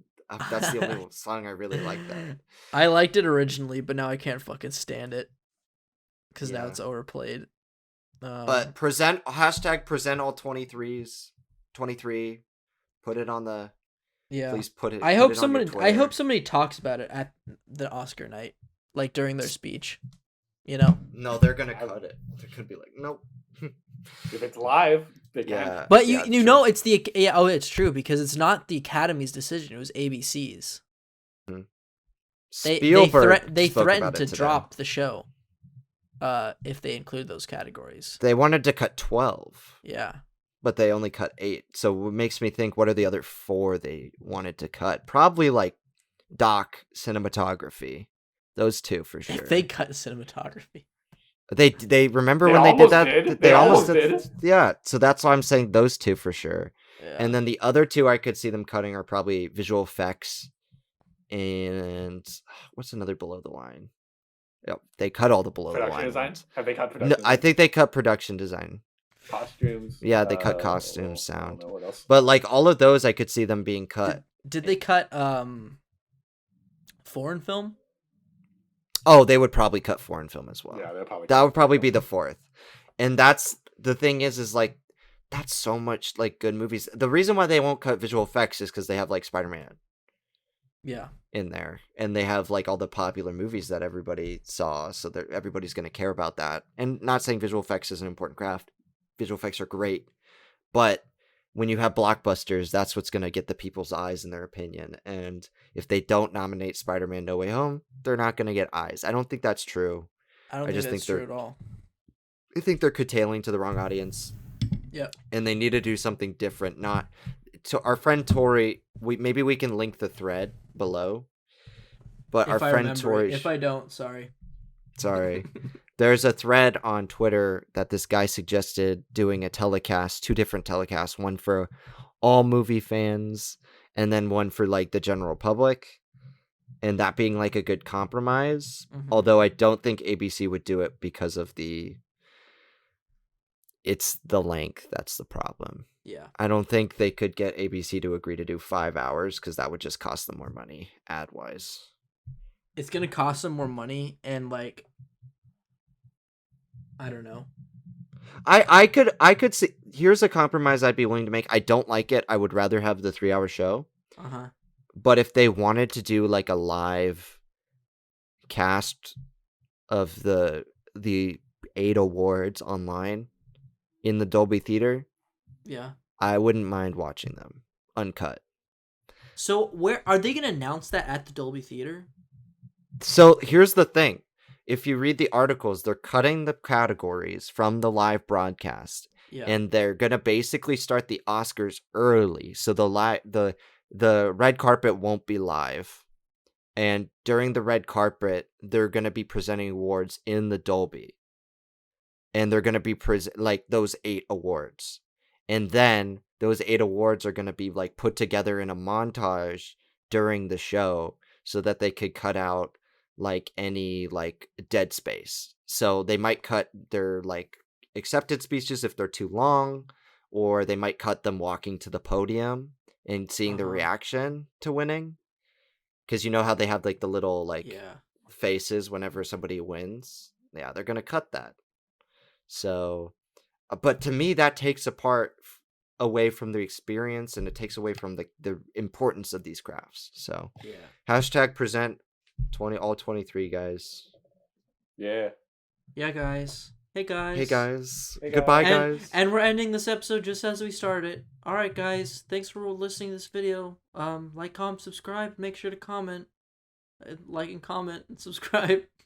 That's the only song I really like. That I liked it originally, but now I can't fucking stand it because now Yeah. it's overplayed. But present all 23s, 23. Put it on the. yeah, Please put it. I put hope it on your somebody. I hope Twitter. somebody talks about it at the Oscar night, like during their speech. You know. No, they're gonna cut it. They're gonna be like, nope. If it's live, they can. Yeah, But yeah, you true. know it's the it's true because it's not the Academy's decision. It was ABC's. Spielberg They spoke threatened about to it today. drop the show if they include those categories. They wanted to cut 12, Yeah. but they only cut 8. So it makes me think, what are the other 4 they wanted to cut? Probably like doc, cinematography. Those 2 for sure. If they cut cinematography. They remember They when they did almost that? did. They They almost almost did. Yeah, so that's why I'm saying those 2 for sure. Yeah. And then the other 2 I could see them cutting are probably visual effects and what's another below the line? Yep, they cut all the below the Production line design? ones. Have they cut No, production? I think they cut production design. Costumes. Yeah, they cut costumes, I don't sound. know what else. But like all of those I could see them being cut. Did they cut foreign film? Oh, they would probably cut foreign film as well. Yeah, they'll probably. That would probably be the 4th. And that's the thing is like that's so much like good movies. The reason why they won't cut visual effects is because they have like Spider-Man Yeah. in there, and they have like all the popular movies that everybody saw, so that everybody's going to care about that. And not saying visual effects is an important craft. Visual effects are great, but when you have blockbusters, that's what's going to get the people's eyes in their opinion. And if they don't nominate Spider-Man No Way Home, they're not going to get eyes. I don't think that's true. I don't I think just that's think true they're- at all. I think they're curtailing to the wrong audience. Yep. And they need to do something different. Not so our friend Tori, maybe we can link the thread below. But If our I friend remember Tori, it. If I don't, sorry. sorry, there's a thread on Twitter that this guy suggested doing a telecast, 2 different telecasts, one for all movie fans and then one for like the general public. And that being like a good compromise. Mhm. Although I don't think ABC would do it because of it's the length that's the problem. Yeah. I don't think they could get ABC to agree to do 5 hours because that would just cost them more money ad wise. It's gonna cost them more money and like I don't know. I could see. Here's a compromise I'd be willing to make. I don't like it. I would rather have the 3-hour show. Uh-huh. But if they wanted to do like a live cast of the 8 awards online in the Dolby Theater, Yeah. I wouldn't mind watching them uncut. So where are they gonna announce that at the Dolby Theater? So here's the thing. If you read the articles, they're cutting the categories from the live broadcast. Yeah. And they're going to basically start the Oscars early. So the the red carpet won't be live. And during the red carpet, they're going to be presenting awards in the Dolby. And they're going to be like those 8 awards. And then those 8 awards are going to be like put together in a montage during the show so that they could cut out like any like dead space. So they might cut their like accepted speeches if they're too long, or they might cut them walking to the podium and seeing the reaction to winning. Because you know how they have like the little like faces whenever somebody wins? Yeah, they're going to cut that. So, but to me, that takes away from the experience, and it takes away from the importance of these crafts. So, hashtag present 23 guys. Yeah. Yeah, guys. Hey, guys. Hey, guys. Goodbye, guys. And we're ending this episode just as we started. All right, guys. Thanks for listening to this video. Like, comment, subscribe. Make sure to comment. Like and comment and subscribe.